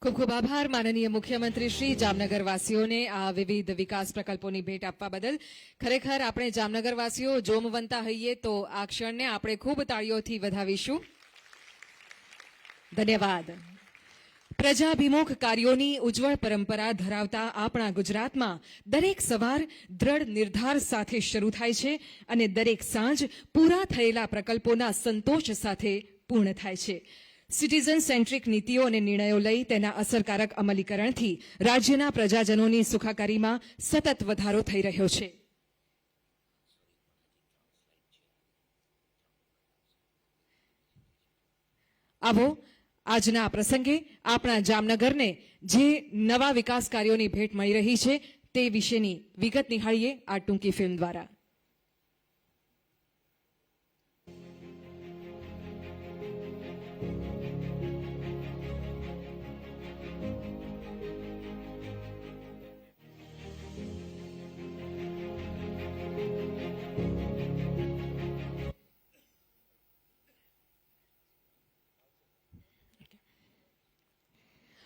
ખૂબ ખૂબ આભાર માનનીય મુખ્યમંત્રી શ્રી જામનગર વાસીઓને આ વિવિધ વિકાસ પ્રકલ્પોની ભેટ આપવા બદલ. ખરેખર આપણે જામનગર વાસીઓ જોમવંતા હઈએ તો આ ક્ષણને આપણે ખૂબ તાળીઓથી વધાવીશું. ધન્યવાદ. પ્રજાભિમુખ કાર્યોની ઉજ્જવળ પરંપરા ધરાવતા આપણા ગુજરાતમાં દરેક સવાર દ્રઢ નિર્ધાર સાથે શરૂ થાય છે અને દરેક સાંજ પૂરા થયેલા પ્રકલ્પોના સંતોષ સાથે પૂર્ણ થાય છે. સિટીઝન સેન્ટ્રિક નીતિઓ અને નિર્ણયો લઈ તેના અસરકારક અમલીકરણથી રાજ્યના પ્રજાજનોની સુખાકારીમાં સતત વધારો થઈ રહ્યો છે. આવો આજના આ પ્રસંગે આપણા જામનગરને જે નવા વિકાસ કાર્યોની ભેટ મળી રહી છે તે વિશેની વિગત નિહાળીએ આ ટૂંકી ફિલ્મ દ્વારા.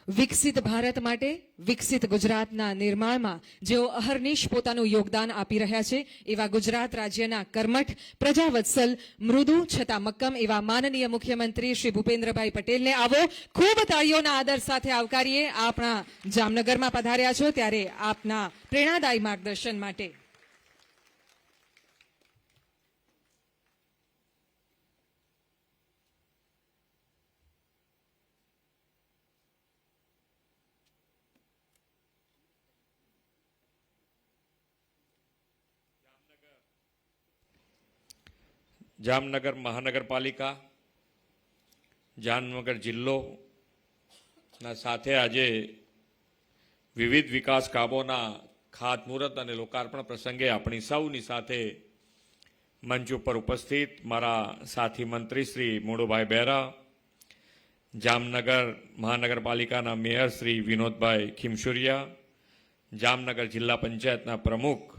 વિકસિત ભારત માટે વિકસિત ગુજરાતના નિર્માણમાં જેઓ અહર્નિશ પોતાનું યોગદાન આપી રહ્યા છે એવા ગુજરાત રાજ્યના કર્મઠ પ્રજાવત્સલ મૃદુ છતાં મક્કમ એવા માનનીય મુખ્યમંત્રી શ્રી ભૂપેન્દ્રભાઈ પટેલને આવો ખૂબ તાળીઓના આદર સાથે આવકારીએ. આપણા જામનગરમાં પધાર્યા છો ત્યારે આપના પ્રેરણાદાયી માર્ગદર્શન માટે. જામનગર મહાનગરપાલિકા, જામનગર જિલ્લોના સાથે આજે વિવિધ વિકાસ કામોના ખાતમુહૂર્ત અને લોકાર્પણ પ્રસંગે આપણી સૌની સાથે મંચ ઉપર ઉપસ્થિત મારા સાથી મંત્રી શ્રી મોડુભાઈ બહેરા, જામનગર મહાનગરપાલિકાના મેયર શ્રી વિનોદભાઈ ખીમસુરિયા, જામનગર જિલ્લા પંચાયતના પ્રમુખ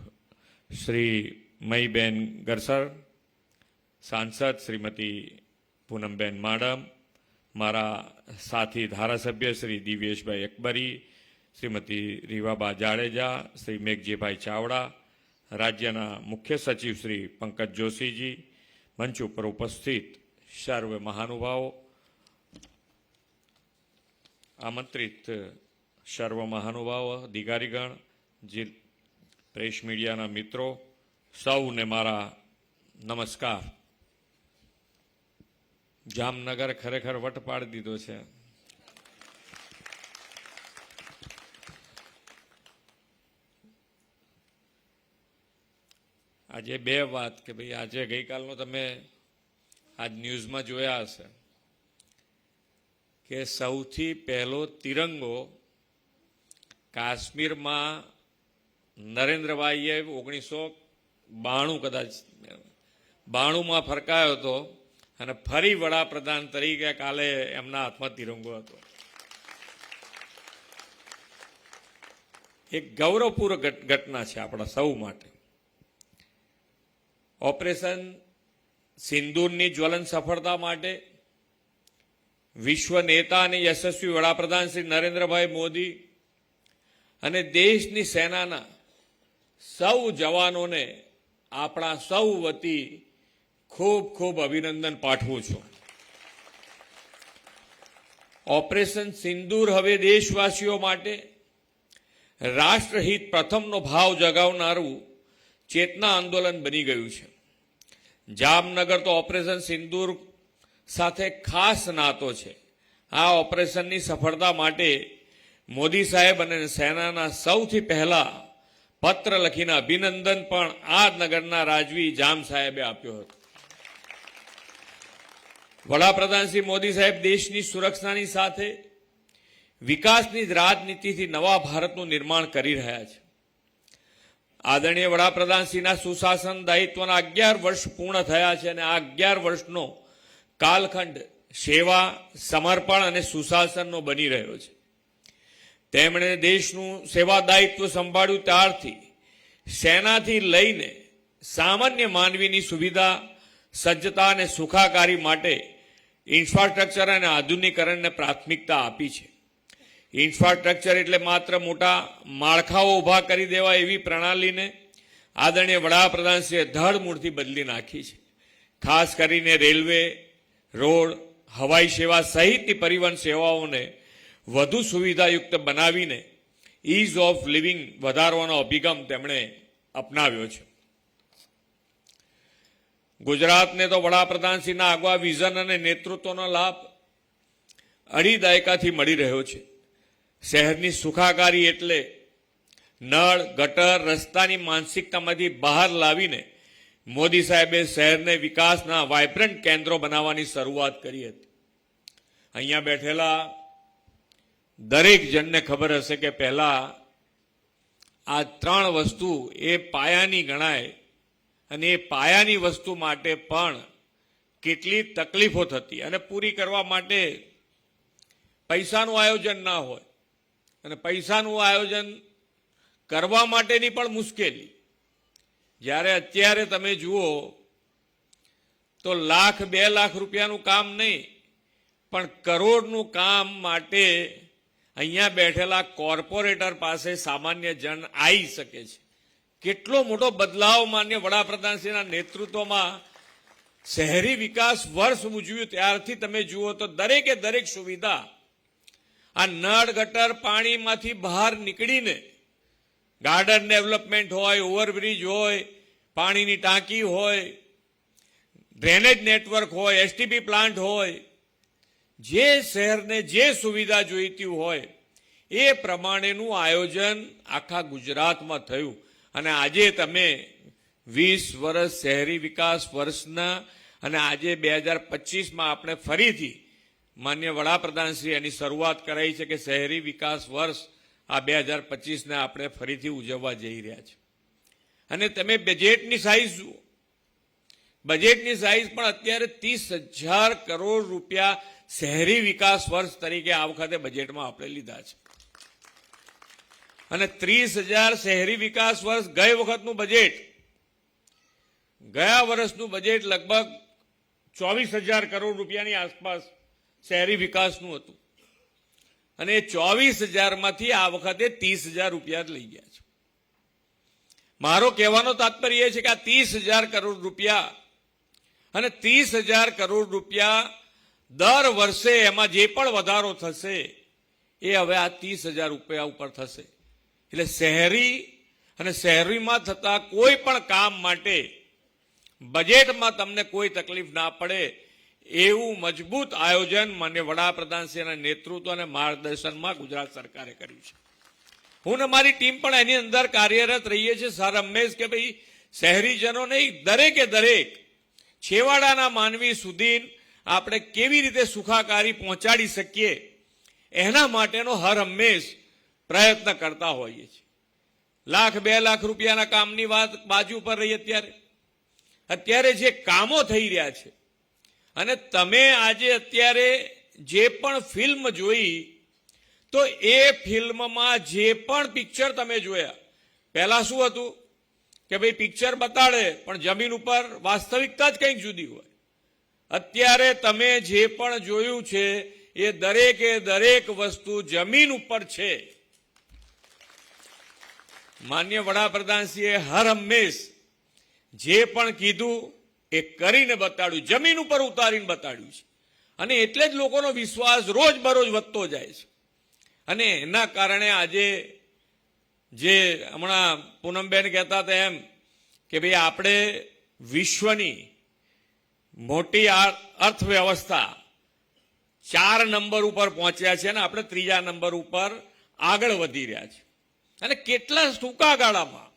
શ્રી મહીબેન ગરસર, સાંસદ શ્રીમતી પૂનમબેન માડમ, મારા સાથી ધારાસભ્ય શ્રી દિવ્યેશભાઈ અકબરી, શ્રીમતી રીવાબા જાડેજા, શ્રી મેઘજીભાઈ ચાવડા, રાજ્યના મુખ્ય સચિવ શ્રી પંકજ જોશીજી, મંચ ઉપર ઉપસ્થિત સર્વ મહાનુભાવો, આમંત્રિત સર્વ મહાનુભાવો, અધિકારીગણ, પ્રેસ મીડિયાના મિત્રો, સૌને મારા નમસ્કાર. જામનગર ખરેખર વટ પાડી દીધો છે. આજે બે વાત કે ભાઈ આજે ગઈકાલનો તમે આજ ન્યૂઝમાં જોયા હશે કે સૌથી પહેલો તિરંગો કાશ્મીરમાં નરેન્દ્રભાઈએ 1992 કદાચ 92માં ફરકાયો હતો અને ફરી વડાપ્રધાન તરીકે કાલે એમના હાથમાં તિરંગો હતો. એક ગૌરવપૂર્ણ ઘટના છે આપણા સૌ માટે. ઓપરેશન સિંદૂરની જ્વલંત સફળતા માટે વિશ્વ નેતા અને યશસ્વી વડાપ્રધાન શ્રી નરેન્દ્રભાઈ મોદી અને દેશની સેનાના સૌ જવાનોને આપણા સૌ વતી ખૂબ ખૂબ અભિનંદન પાઠવું છું. ઓપરેશન સિંદૂર હવે દેશવાસીઓ માટે રાષ્ટ્રહિત પ્રથમનો ભાવ જગાવનારું ચેતના આંદોલન બની ગયું છે. જામનગર તો ઓપરેશન સિંદૂર સાથે ખાસ નાતો છે. આ ઓપરેશનની સફળતા માટે મોદી સાહેબ અને સેનાના સૌથી પહેલા પત્ર લખીને અભિનંદન પણ આ નગરના રાજવી જામ સાહેબે આપ્યો હતો. વડાપ્રધાન શ્રી મોદી સાહેબ દેશની સુરક્ષાની સાથે વિકાસની રાજનીતિથી નવા ભારતનું નિર્માણ કરી રહ્યા છે. આદરણીય વડાપ્રધાનશ્રીના સુશાસન દાયિત્વના 11 વર્ષ પૂર્ણ થયા છે અને આ 11 વર્ષનો કાલખંડ સેવા, સમર્પણ અને સુશાસનનો બની રહ્યો છે. તેમણે દેશનું સેવા દાયિત્વ સંભાળ્યું ત્યારથી સેનાથી લઈને સામાન્ય માનવીની સુવિધા, સજ્જતા અને સુખાકારી માટે ઇન્ફ્રાસ્ટ્રક્ચર અને આધુનિકરણને પ્રાથમિકતા આપી છે. ઇન્ફ્રાસ્ટ્રક્ચર એટલે માત્ર મોટા માળખાઓ ઊભા કરી દેવા એવી પ્રણાલીને આદરણીય વડાપ્રધાનશ્રીએ ધડમૂળથી બદલી નાખી છે. ખાસ કરીને રેલવે, રોડ, હવાઈ સેવા સહિતની પરિવહન સેવાઓને વધુ સુવિધાયુક્ત બનાવીને ઇઝ ઓફ લિવિંગ વધારવાનો અભિગમ તેમણે અપનાવ્યો છે. ગુજરાતને તો વડાપ્રધાનશ્રીના આગવા વિઝન અને નેતૃત્વનો લાભ 2.5 દાયકાથી મળી રહ્યો છે. શહેરની સુખાકારી એટલે નળ, ગટર, રસ્તાની માનસિકતામાંથી બહાર લાવીને મોદી સાહેબે શહેરને વિકાસના વાઇબ્રન્ટ કેન્દ્રો બનાવવાની શરૂઆત કરી હતી. અહીંયા બેઠેલા દરેક જણને ખબર હશે કે પહેલા આ 3 વસ્તુ એ પાયાની ગણાય અને એ પાયાની વસ્તુ માટે પણ કેટલી તકલીફો થતી અને પૂરી કરવા માટે પૈસાનું આયોજન ના હોય અને પૈસાનું આયોજન કરવા માટેની પણ મુશ્કેલી. જ્યારે અત્યારે તમે જુઓ તો લાખ 2 લાખ રૂપિયાનું કામ નહીં પણ કરોડનું કામ માટે અહીંયા બેઠેલા કોર્પોરેટર પાસે સામાન્ય જન આવી શકે છે. કેટલો મોટો બદલાવ માન્ય વડાપ્રધાનશ્રીના નેતૃત્વમાં શહેરી વિકાસ વર્ષ ઉજવ્યું ત્યારથી તમે જુઓ તો દરેકે દરેક સુવિધા આ નળ ગટર પાણીમાંથી બહાર નીકળીને ગાર્ડન ડેવલપમેન્ટ હોય, ઓવરબ્રિજ હોય, પાણીની ટાંકી હોય, ડ્રેનેજ નેટવર્ક હોય, એસટીપી પ્લાન્ટ હોય, જે શહેરને જે સુવિધા જોઈતી હોય એ પ્રમાણેનું આયોજન આખા ગુજરાતમાં થયું. અને આજે તમે 20 વર્ષ શહેરી વિકાસ વર્ષના અને આજે 2025માં આપણે ફરીથી માન્ય વડાપ્રધાનશ્રી એની શરૂઆત કરાઈ છે કે શહેરી વિકાસ વર્ષ આ 2025ને આપણે ફરીથી ઉજવવા જઈ રહ્યા છે. અને તમે બજેટની સાઈઝ જુઓ, બજેટની સાઈઝ પણ અત્યારે 30,000 કરોડ રૂપિયા શહેરી વિકાસ વર્ષ તરીકે આ વખતે બજેટમાં આપણે લીધા છે. અને 30,000 શહેરી વિકાસ વર્ષ ગઈ વખતનું બજેટ, ગયા વર્ષનું બજેટ લગભગ 24,000 કરોડ રૂપિયાની આસપાસ શહેરી વિકાસનું હતું. અને 24,000માંથી આ વખતે 30,000 રૂપિયા જ લઈ ગયા છે. મારો કહેવાનો તાત્પર્ય એ છે કે આ 30,000 કરોડ રૂપિયા અને 30,000 કરોડ રૂપિયા દર વર્ષે એમાં જે પણ વધારો થશે એ હવે આ 30,000 રૂપિયા ઉપર થશે. એટલે શહેરી અને શહેરીમાં થતા કોઈ પણ કામ માટે બજેટમાં તમને કોઈ તકલીફ ના પડે એવું મજબૂત આયોજન માન્ય વડાપ્રધાનશ્રીના નેતૃત્વ અને માર્ગદર્શનમાં ગુજરાત સરકારે કર્યું છે. હું ને મારી ટીમ પણ એની અંદર કાર્યરત રહીએ છીએ સર હંમેશ કે ભાઈ શહેરીજનોને દરેકે દરેક છેવાડાના માનવી સુધી આપણે કેવી રીતે સુખાકારી પહોંચાડી શકીએ એના માટેનો હર હંમેશ પ્રયત્ન કરતા હોઈએ છીએ. 1,00,000-2 લાખ રૂપિયાના કામની વાત બાજુ પર રહી. અત્યારે જે કામો થઈ રહ્યા છે અને તમે આજે અત્યારે જે પણ ફિલ્મ જોઈ તો એ ફિલ્મમાં જે પણ પિક્ચર તમે જોયા, પહેલા શું હતું કે ભાઈ પિક્ચર બતાડે પણ જમીન ઉપર વાસ્તવિકતા જ કંઈક જુદી હોય. અત્યારે તમે જે પણ જોયું છે એ દરેકે દરેક વસ્તુ જમીન ઉપર છે. માન્ય વડાપ્રધાનશ્રીએ હર હંમેશ જે પણ કીધું એ કરીને બતાડ્યું, જમીન ઉપર ઉતારીને બતાડ્યું છે. અને એટલે જ લોકોનો વિશ્વાસ રોજ બરોજ વધતો જાય છે. અને એના કારણે આજે જે હમણાં પૂનમબેન કહેતા હતા એમ કે ભાઈ આપણે વિશ્વની મોટી અર્થવ્યવસ્થા 4 નંબર ઉપર પહોંચ્યા છે અને આપણે 3જા નંબર ઉપર આગળ વધી રહ્યા છે. અને કેટલા ટૂંકા ગાળામાં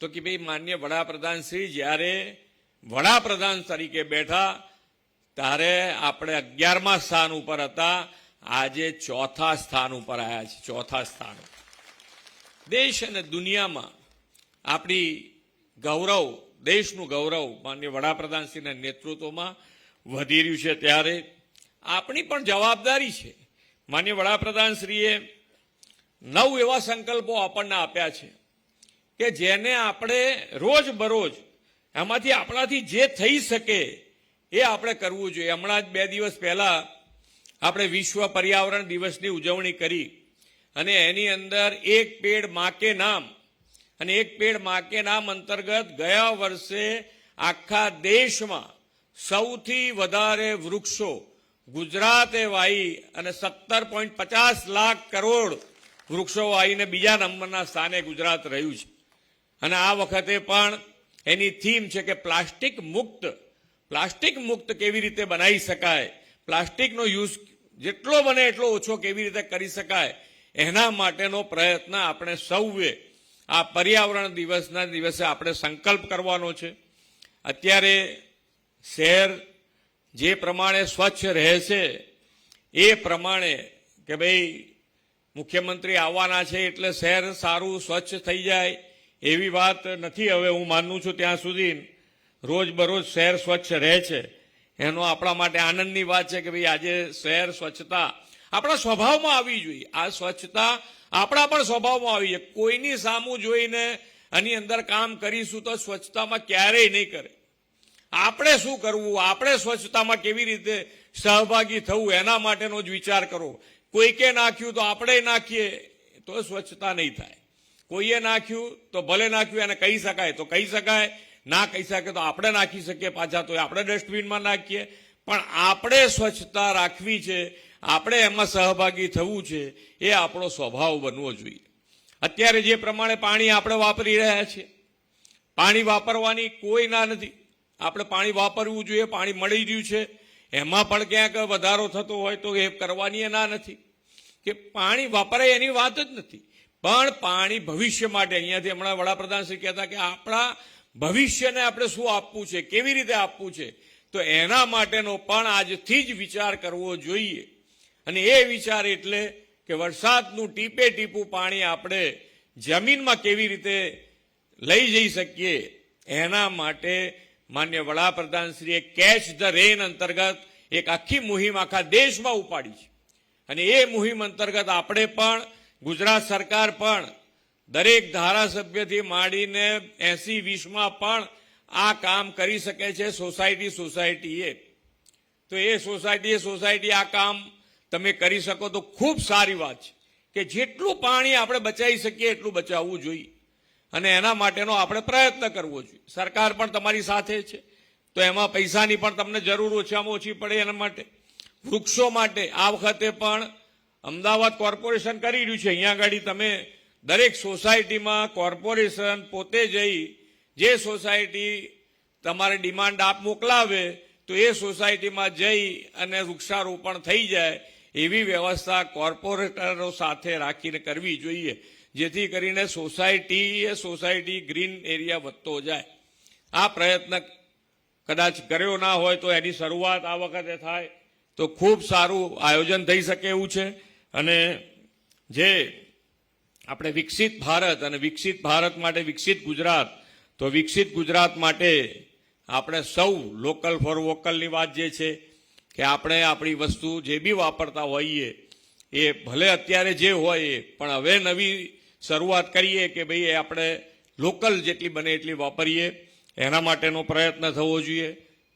તો કે ભાઈ માન્ય વડાપ્રધાન શ્રી જ્યારે વડાપ્રધાન તરીકે બેઠા ત્યારે આપણે 11મા સ્થાન ઉપર હતા, આજે 4થા સ્થાન ઉપર આવ્યા છે. 4થા સ્થાન. દેશ અને દુનિયામાં આપણી ગૌરવ, દેશનું ગૌરવ માન્ય વડાપ્રધાનશ્રીના નેતૃત્વમાં વધી રહ્યું છે. ત્યારે આપણી પણ જવાબદારી છે. માન્ય વડાપ્રધાનશ્રીએ 9 એવા સંકલ્પો આપણને આપ્યા છે કે જેને આપણે રોજ બરોજ એમાંથી આપણાથી જે થઈ શકે એ આપણે કરવું જોઈએ. હમણાં જ 2 દિવસ પહેલા આપણે વિશ્વ પર્યાવરણ દિવસની ઉજવણી કરી અને એની અંદર એક પેડ માં કે નામ અને એક પેડ માં કે નામ અંતર્ગત ગયા વર્ષે આખા દેશમાં સૌથી વધારે વૃક્ષો ગુજરાતે વાવી અને 17.50 લાખ કરોડ વૃક્ષો વાવીને 2જા નંબરના સ્થાને ગુજરાત રહ્યું છે. અને આ વખતે પણ એની થીમ છે કે પ્લાસ્ટિક મુક્ત કેવી રીતે બનાવી શકાય, પ્લાસ્ટિકનો યુઝ જેટલો બને એટલો ઓછો કેવી રીતે કરી શકાય એના માટેનો પ્રયત્ન આપણે સૌએ આ પર્યાવરણ દિવસના દિવસે આપણે સંકલ્પ કરવાનો છે. અત્યારે શહેર જે પ્રમાણે સ્વચ્છ રહે છે એ પ્રમાણે કે ભાઈ મુખ્યમંત્રી આવવાના છે એટલે શહેર સારું સ્વચ્છ થઈ જાય એવી વાત નથી. હવે હું માનું છું ત્યાં સુધી રોજ બરોજ શહેર સ્વચ્છ રહે છે. એનો આપણા માટે આનંદની વાત છે કે ભાઈ આજે શહેર સ્વચ્છતા આપણા સ્વભાવમાં આવવી જોઈએ. આ સ્વચ્છતા આપણા પણ સ્વભાવમાં આવી છે. કોઈની સામું જોઈને આની અંદર કામ કરીશું તો સ્વચ્છતામાં ક્યારેય નહીં કરે. આપણે શું કરવું, આપણે સ્વચ્છતામાં કેવી રીતે સહભાગી થવું એના માટેનો જ વિચાર કરો. કોઈકે નાખ્યું તો આપણે નાખીએ તો સ્વચ્છતા નહીં થાય. કોઈએ નાખ્યું તો ભલે નાખ્યું એને કહી શકાય તો કહી શકાય, ના કહી શકે તો આપણે નાખી શકીએ પાછા, તો આપણે ડસ્ટબિનમાં નાખીએ. પણ આપણે સ્વચ્છતા રાખવી છે, આપણે એમાં સહભાગી થવું છે, એ આપણો સ્વભાવ બનવો જોઈએ. અત્યારે જે પ્રમાણે પાણી આપણે વાપરી રહ્યા છીએ, પાણી વાપરવાની કોઈ ના નથી. આપણે પાણી વાપરવું જોઈએ, પાણી મળી રહ્યું છે, એમાં પણ ક્યાંક વધારો થતો હોય તો એ કરવાની ના નથી કે પાણી વાપરાય એની વાત જ નથી. પણ પાણી ભવિષ્ય માટે, અહીંયાથી હમણાં વડાપ્રધાન શ્રી કહેતા કે આપણા ભવિષ્યને આપણે શું આપવું છે, કેવી રીતે આપવું છે, તો એના માટેનો પણ આજથી જ વિચાર કરવો જોઈએ. અને એ વિચાર એટલે કે વરસાદનું ટીપે ટીપું પાણી આપણે જમીનમાં કેવી રીતે લઈ જઈ શકીએ, એના માટે માન્ય વડાપ્રધાનશ્રીએ કેચ ધ રેન અંતર્ગત એક આખી મુહિમ આખા દેશમાં ઉપાડી છે. અને એ મુહિમ અંતર્ગત આપણે પણ, ગુજરાત સરકાર પણ દરેક ધારાસભ્યથી માંડીને 80-20માં પણ આ કામ કરી શકે છે સોસાયટીએ. તો એ સોસાયટી આ કામ તમે કરી શકો તો ખૂબ સારી વાત છે કે જેટલું પાણી આપણે બચાવી શકીએ એટલું બચાવવું જોઈએ અને એના માટેનો આપણે પ્રયત્ન કરવો જોઈએ. સરકાર પણ તમારી સાથે છે, તો એમાં પૈસાની પણ તમને જરૂર ઓછામાં ઓછી પડે. એના માટે વૃક્ષો માટે આ વખતે પણ અમદાવાદ કોર્પોરેશન કરી રહ્યું છે. અહીંયા આગળ તમે દરેક સોસાયટીમાં કોર્પોરેશન પોતે જઈ, જે સોસાયટી તમારે ડિમાન્ડ આપ મોકલાવે તો એ સોસાયટીમાં જઈ અને વૃક્ષારોપણ થઈ જાય એવી વ્યવસ્થા કોર્પોરેટરો સાથે રાખીને કરવી જોઈએ, જેથી કરીને સોસાયટી ગ્રીન એરિયા વધતો જાય. આ પ્રયત્ન કદાચ કર્યો ના હોય તો એની શરૂઆત આ વખતે થાય તો ખૂબ સારું આયોજન થઈ શકે એવું છે. અને જે આપણે વિકસિત ભારત અને વિકસિત ભારત માટે વિકસિત ગુજરાત, તો વિકસિત ગુજરાત માટે આપણે સૌ લોકલ ફોર વોકલની વાત જે છે કે આપણે આપણી વસ્તુ જે બી વાપરતા હોઈએ એ ભલે અત્યારે જે હોય એ, પણ હવે નવી શરૂઆત કરીએ કે ભાઈ આપણે લોકલ જેટલી બને એટલી વાપરીએ. એના માટેનો પ્રયત્ન થવો જોઈએ.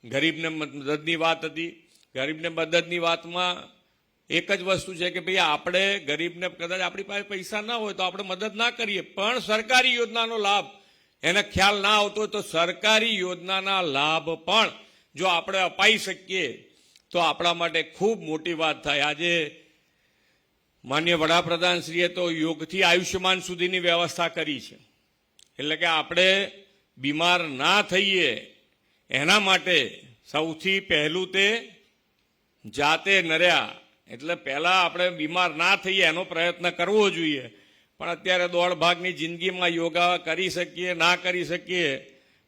ગરીબને મદદની વાત હતી. ગરીબને મદદની વાતમાં એક જ વસ્તુ છે કે ભાઈ આપણે ગરીબને કદાચ આપણી પાસે પૈસા ના હોય તો આપણે મદદ ના કરીએ, પણ સરકારી યોજનાનો લાભ એને ખ્યાલ ના આવતો હોય તો સરકારી યોજનાના લાભ પણ જો આપણે અપાઈ શકીએ તો આપણા માટે ખૂબ મોટી વાત થાય. આજે માન્ય વડાપ્રધાનશ્રીએ તો યોગથી આયુષ્યમાન સુધીની વ્યવસ્થા કરી છે. એટલે કે આપણે બીમાર ના થઈએ એના માટે સૌથી પહેલું તે જાતે નર્યા, એટલે પહેલા આપણે બીમાર ના થઈએ એનો પ્રયત્ન કરવો જોઈએ. પણ અત્યારે દોડ ભાગની જિંદગીમાં યોગા કરી શકીએ ના કરી શકીએ,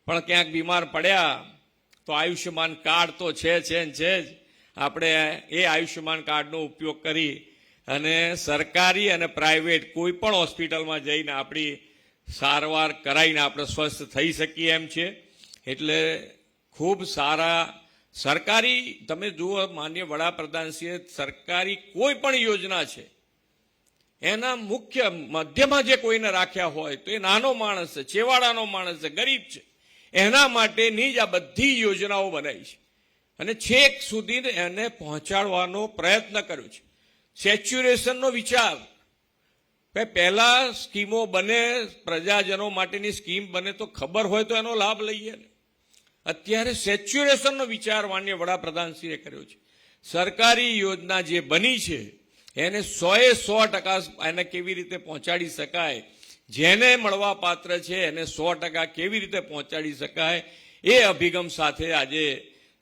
પણ ક્યાંક બીમાર પડ્યા તો આયુષ્યમાન કાર્ડ તો છે જ. આપણે એ આયુષ્યમાન કાર્ડનો ઉપયોગ કરી અને સરકારી અને પ્રાઇવેટ કોઈ પણ હોસ્પિટલમાં જઈને આપણી સારવાર કરાવીને આપણે સ્વસ્થ થઈ શકીએ એમ છે. એટલે ખૂબ સારા સરકારી, તમે જુઓ માન્ય વડાપ્રધાનશ્રીએ સરકારી કોઈ પણ યોજના છે એના મુખ્ય મધ્યમાં જે કોઈને રાખ્યા હોય તો એ નાનો માણસ છે, છેવાડાનો માણસ છે, ગરીબ છે, એના માટેની જ આ બધી યોજનાઓ બનાવી છે અને છેક સુધી એને પહોંચાડવાનો પ્રયત્ન કર્યો છે. સેચ્યુરેશનનો વિચાર, પહેલા સ્કીમો બને, પ્રજાજનો માટેની સ્કીમ બને તો ખબર હોય તો એનો લાભ લઈએ ને. અત્યારે સેચ્યુરેશનનો વિચાર માન્ય વડાપ્રધાનશ્રીએ કર્યો છે. સરકારી યોજના જે બની છે એને 100% એને કેવી રીતે પહોંચાડી શકાય, જેને મળવા પાત્ર છે એને 100% કેવી રીતે પહોંચાડી શકાય, એ અભિગમ સાથે આજે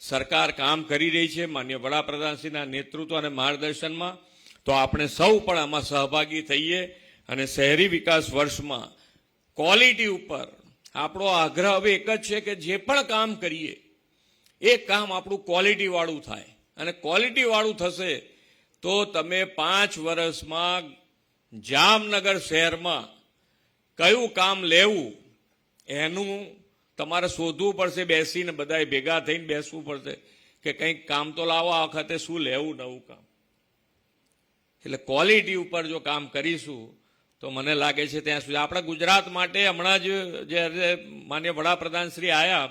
સરકાર કામ કરી રહી છે માન્ય વડાપ્રધાનશ્રીના નેતૃત્વ અને માર્ગદર્શનમાં. તો આપણે સૌ પણ આમાં સહભાગી થઈએ અને શહેરી વિકાસ વર્ષમાં ક્વોલિટી ઉપર આપણો આગ્રહ હવે એક જ છે કે જે પણ કામ કરીએ એ કામ આપણું ક્વોલિટીવાળું થાય. અને ક્વોલિટીવાળું થશે તો તમે 5 વર્ષમાં જામનગર શહેરમાં કયું કામ લેવું એનું તમારે શોધવું પડશે. બેસીને બધાએ ભેગા થઈને બેસવું પડશે કે કંઈક કામ તો લાવો આ વખતે, શું લેવું નવું કામ. એટલે ક્વોલિટી ઉપર જો કામ કરીશું તો મને લાગે છે ત્યાં સુધી આપણા ગુજરાત માટે હમણાં જ જ્યારે માન્ય વડાપ્રધાન શ્રી આવ્યા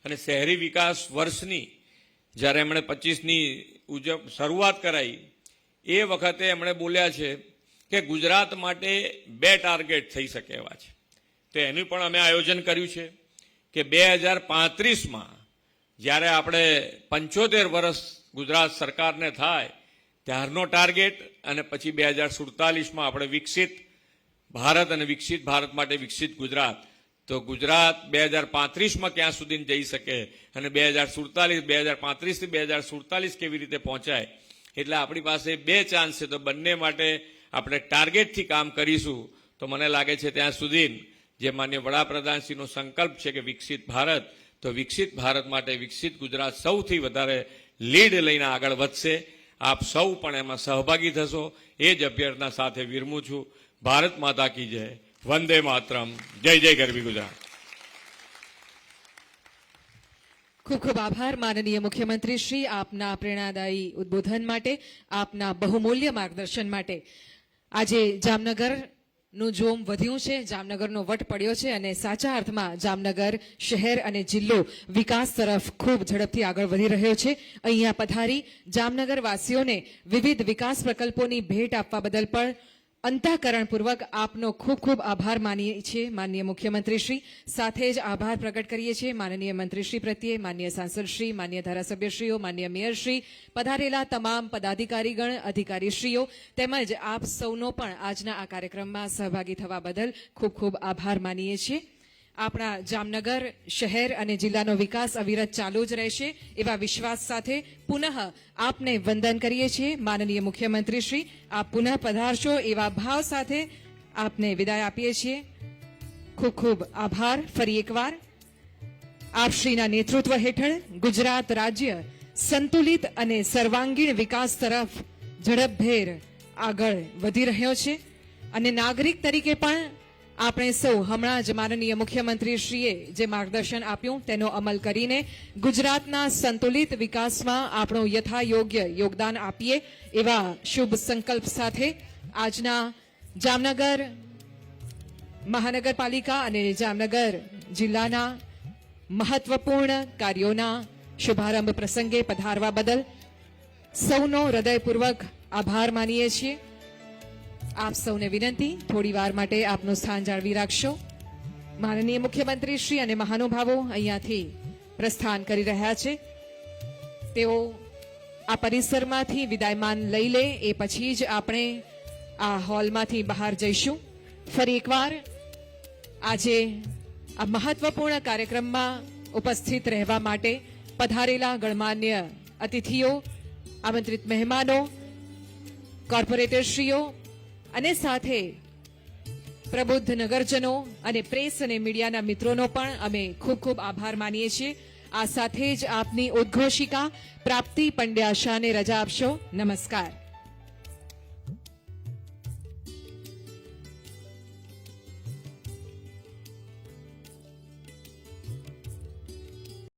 અને શહેરી વિકાસ વર્ષની જ્યારે એમણે 25ની શરૂઆત કરાઈ એ વખતે એમણે બોલ્યા છે કે ગુજરાત માટે 2 ટાર્ગેટ થઈ શકે એવા છે. તો એનું પણ અમે આયોજન કર્યું છે કે 2035માં જ્યારે આપણે 75 વર્ષ ગુજરાત સરકારને થાય ત્યારનો ટાર્ગેટ, અને પછી 2047માં આપણે વિકસિત ભારત અને વિકસિત ભારત માટે વિકસિત ગુજરાત. તો ગુજરાત 2035માં ક્યાં સુધી જઈ શકે અને 2035 થી 2047 કેવી રીતે પહોંચાય, એટલે આપણી પાસે 2 ચાન્સ છે. તો બંને માટે આપણે ટાર્ગેટથી કામ કરીશું તો મને લાગે છે ત્યાં સુધી જે માન્ય વડાપ્રધાનશ્રીનો સંકલ્પ છે કે વિકસિત ભારત, તો વિકસિત ભારત માટે વિકસિત ગુજરાત સૌથી વધારે લીડ લઈને આગળ વધશે. આપ સૌ પણ એમાં સહભાગી થશો એ જ અભ્યર્થના સાથે વિરમું છું. ભારત માતા કી જય, વંદે માતરમ, જય જય ગરવી ગુજરાત. ખૂબ ખૂબ આભાર માનનીય મુખ્યમંત્રી શ્રી, આપના પ્રેરણાદાયી ઉદ્બોધન માટે, આપના બહુમૂલ્ય માર્ગદર્શન માટે. આજે જામનગરનું જોમ વધ્યું છે, જામનગરનો વટ પડ્યો છે અને સાચા અર્થમાં જામનગર શહેર અને જિલ્લો વિકાસ તરફ ખૂબ ઝડપથી આગળ વધી રહ્યો છે. અહીંયા પધારી જામનગર વાસીઓને વિવિધ વિકાસ પ્રકલ્પોની ભેટ આપવા બદલ પણ અંતઃકરણપૂર્વક આપનો ખૂબ ખૂબ આભાર માનીએ છીએ માનનીય મુખ્યમંત્રી શ્રી. સાથે જ આભાર પ્રકટ કરીએ છીએ માનનીય મંત્રીશ્રી પ્રત્યે, માનનીય સાંસદશ્રી, માનનીય ધારાસભ્યશ્રીઓ, માનનીય મેયરશ્રી, પધારેલા તમામ પદાધિકારીગણ, અધિકારીશ્રીઓ તેમજ આપ સૌનો પણ આજના આ કાર્યક્રમમાં સહભાગી થવા બદલ ખૂબ ખૂબ આભાર માનીએ છીએ. આપણા જામનગર શહેર અને જિલ્લાનો વિકાસ અવિરત ચાલુ જ રહેશે એવા વિશ્વાસ સાથે પુનઃ આપને વંદન કરીએ છીએ માનનીય મુખ્યમંત્રી શ્રી. આપ પુનઃ પધારશો એવા ભાવ સાથે આપને વિદાય આપીએ છીએ. ખૂબ ખૂબ આભાર ફરી એકવાર. આપશ્રીના નેતૃત્વ હેઠળ ગુજરાત રાજ્ય સંતુલિત અને સર્વાંગીણ વિકાસ તરફ ઝડપભેર આગળ વધી રહ્યો છે અને નાગરિક તરીકે પણ આપણે સૌ હમણાં જ માનનીય મુખ્યમંત્રીશ્રીએ જે માર્ગદર્શન આપ્યું તેનો અમલ કરીને ગુજરાતના સંતુલિત વિકાસમાં આપણું યથાયોગ્ય યોગદાન આપીએ એવા શુભ સંકલ્પ સાથે આજના જામનગર મહાનગરપાલિકા અને જામનગર જિલ્લાના મહત્વપૂર્ણ કાર્યોના શુભારંભ પ્રસંગે પધારવા બદલ સૌનો હૃદયપૂર્વક આભાર માનીએ છીએ. આપ સૌને વિનંતી, થોડી વાર માટે આપનું સ્થાન જાળવી રાખશો. માનનીય મુખ્યમંત્રી શ્રી અને મહાનુભાવો અહીંયાથી પ્રસ્થાન કરી રહ્યા છે. તેઓ આ પરિસરમાંથી વિદાયમાન લઈ લે એ પછી જ આપણે આ હોલમાંથી બહાર જઈશું. ફરી એકવાર આજે આ મહત્વપૂર્ણ કાર્યક્રમમાં ઉપસ્થિત રહેવા માટે પધારેલા ગણમાન્ય અતિથિઓ, આમંત્રિત મહેમાનો, કોર્પોરેટરશ્રીઓ અને સાથે પ્રબુદ્ધ નગરજનો અને પ્રેસ અને મીડિયાના મિત્રોનો પણ અમે ખૂબ ખૂબ આભાર માનીએ છીએ. આ સાથે જ આપની ઉદ્ઘોષિકા પ્રાપ્તિ પંડ્યા શાહને રજા આપશો. નમસ્કાર.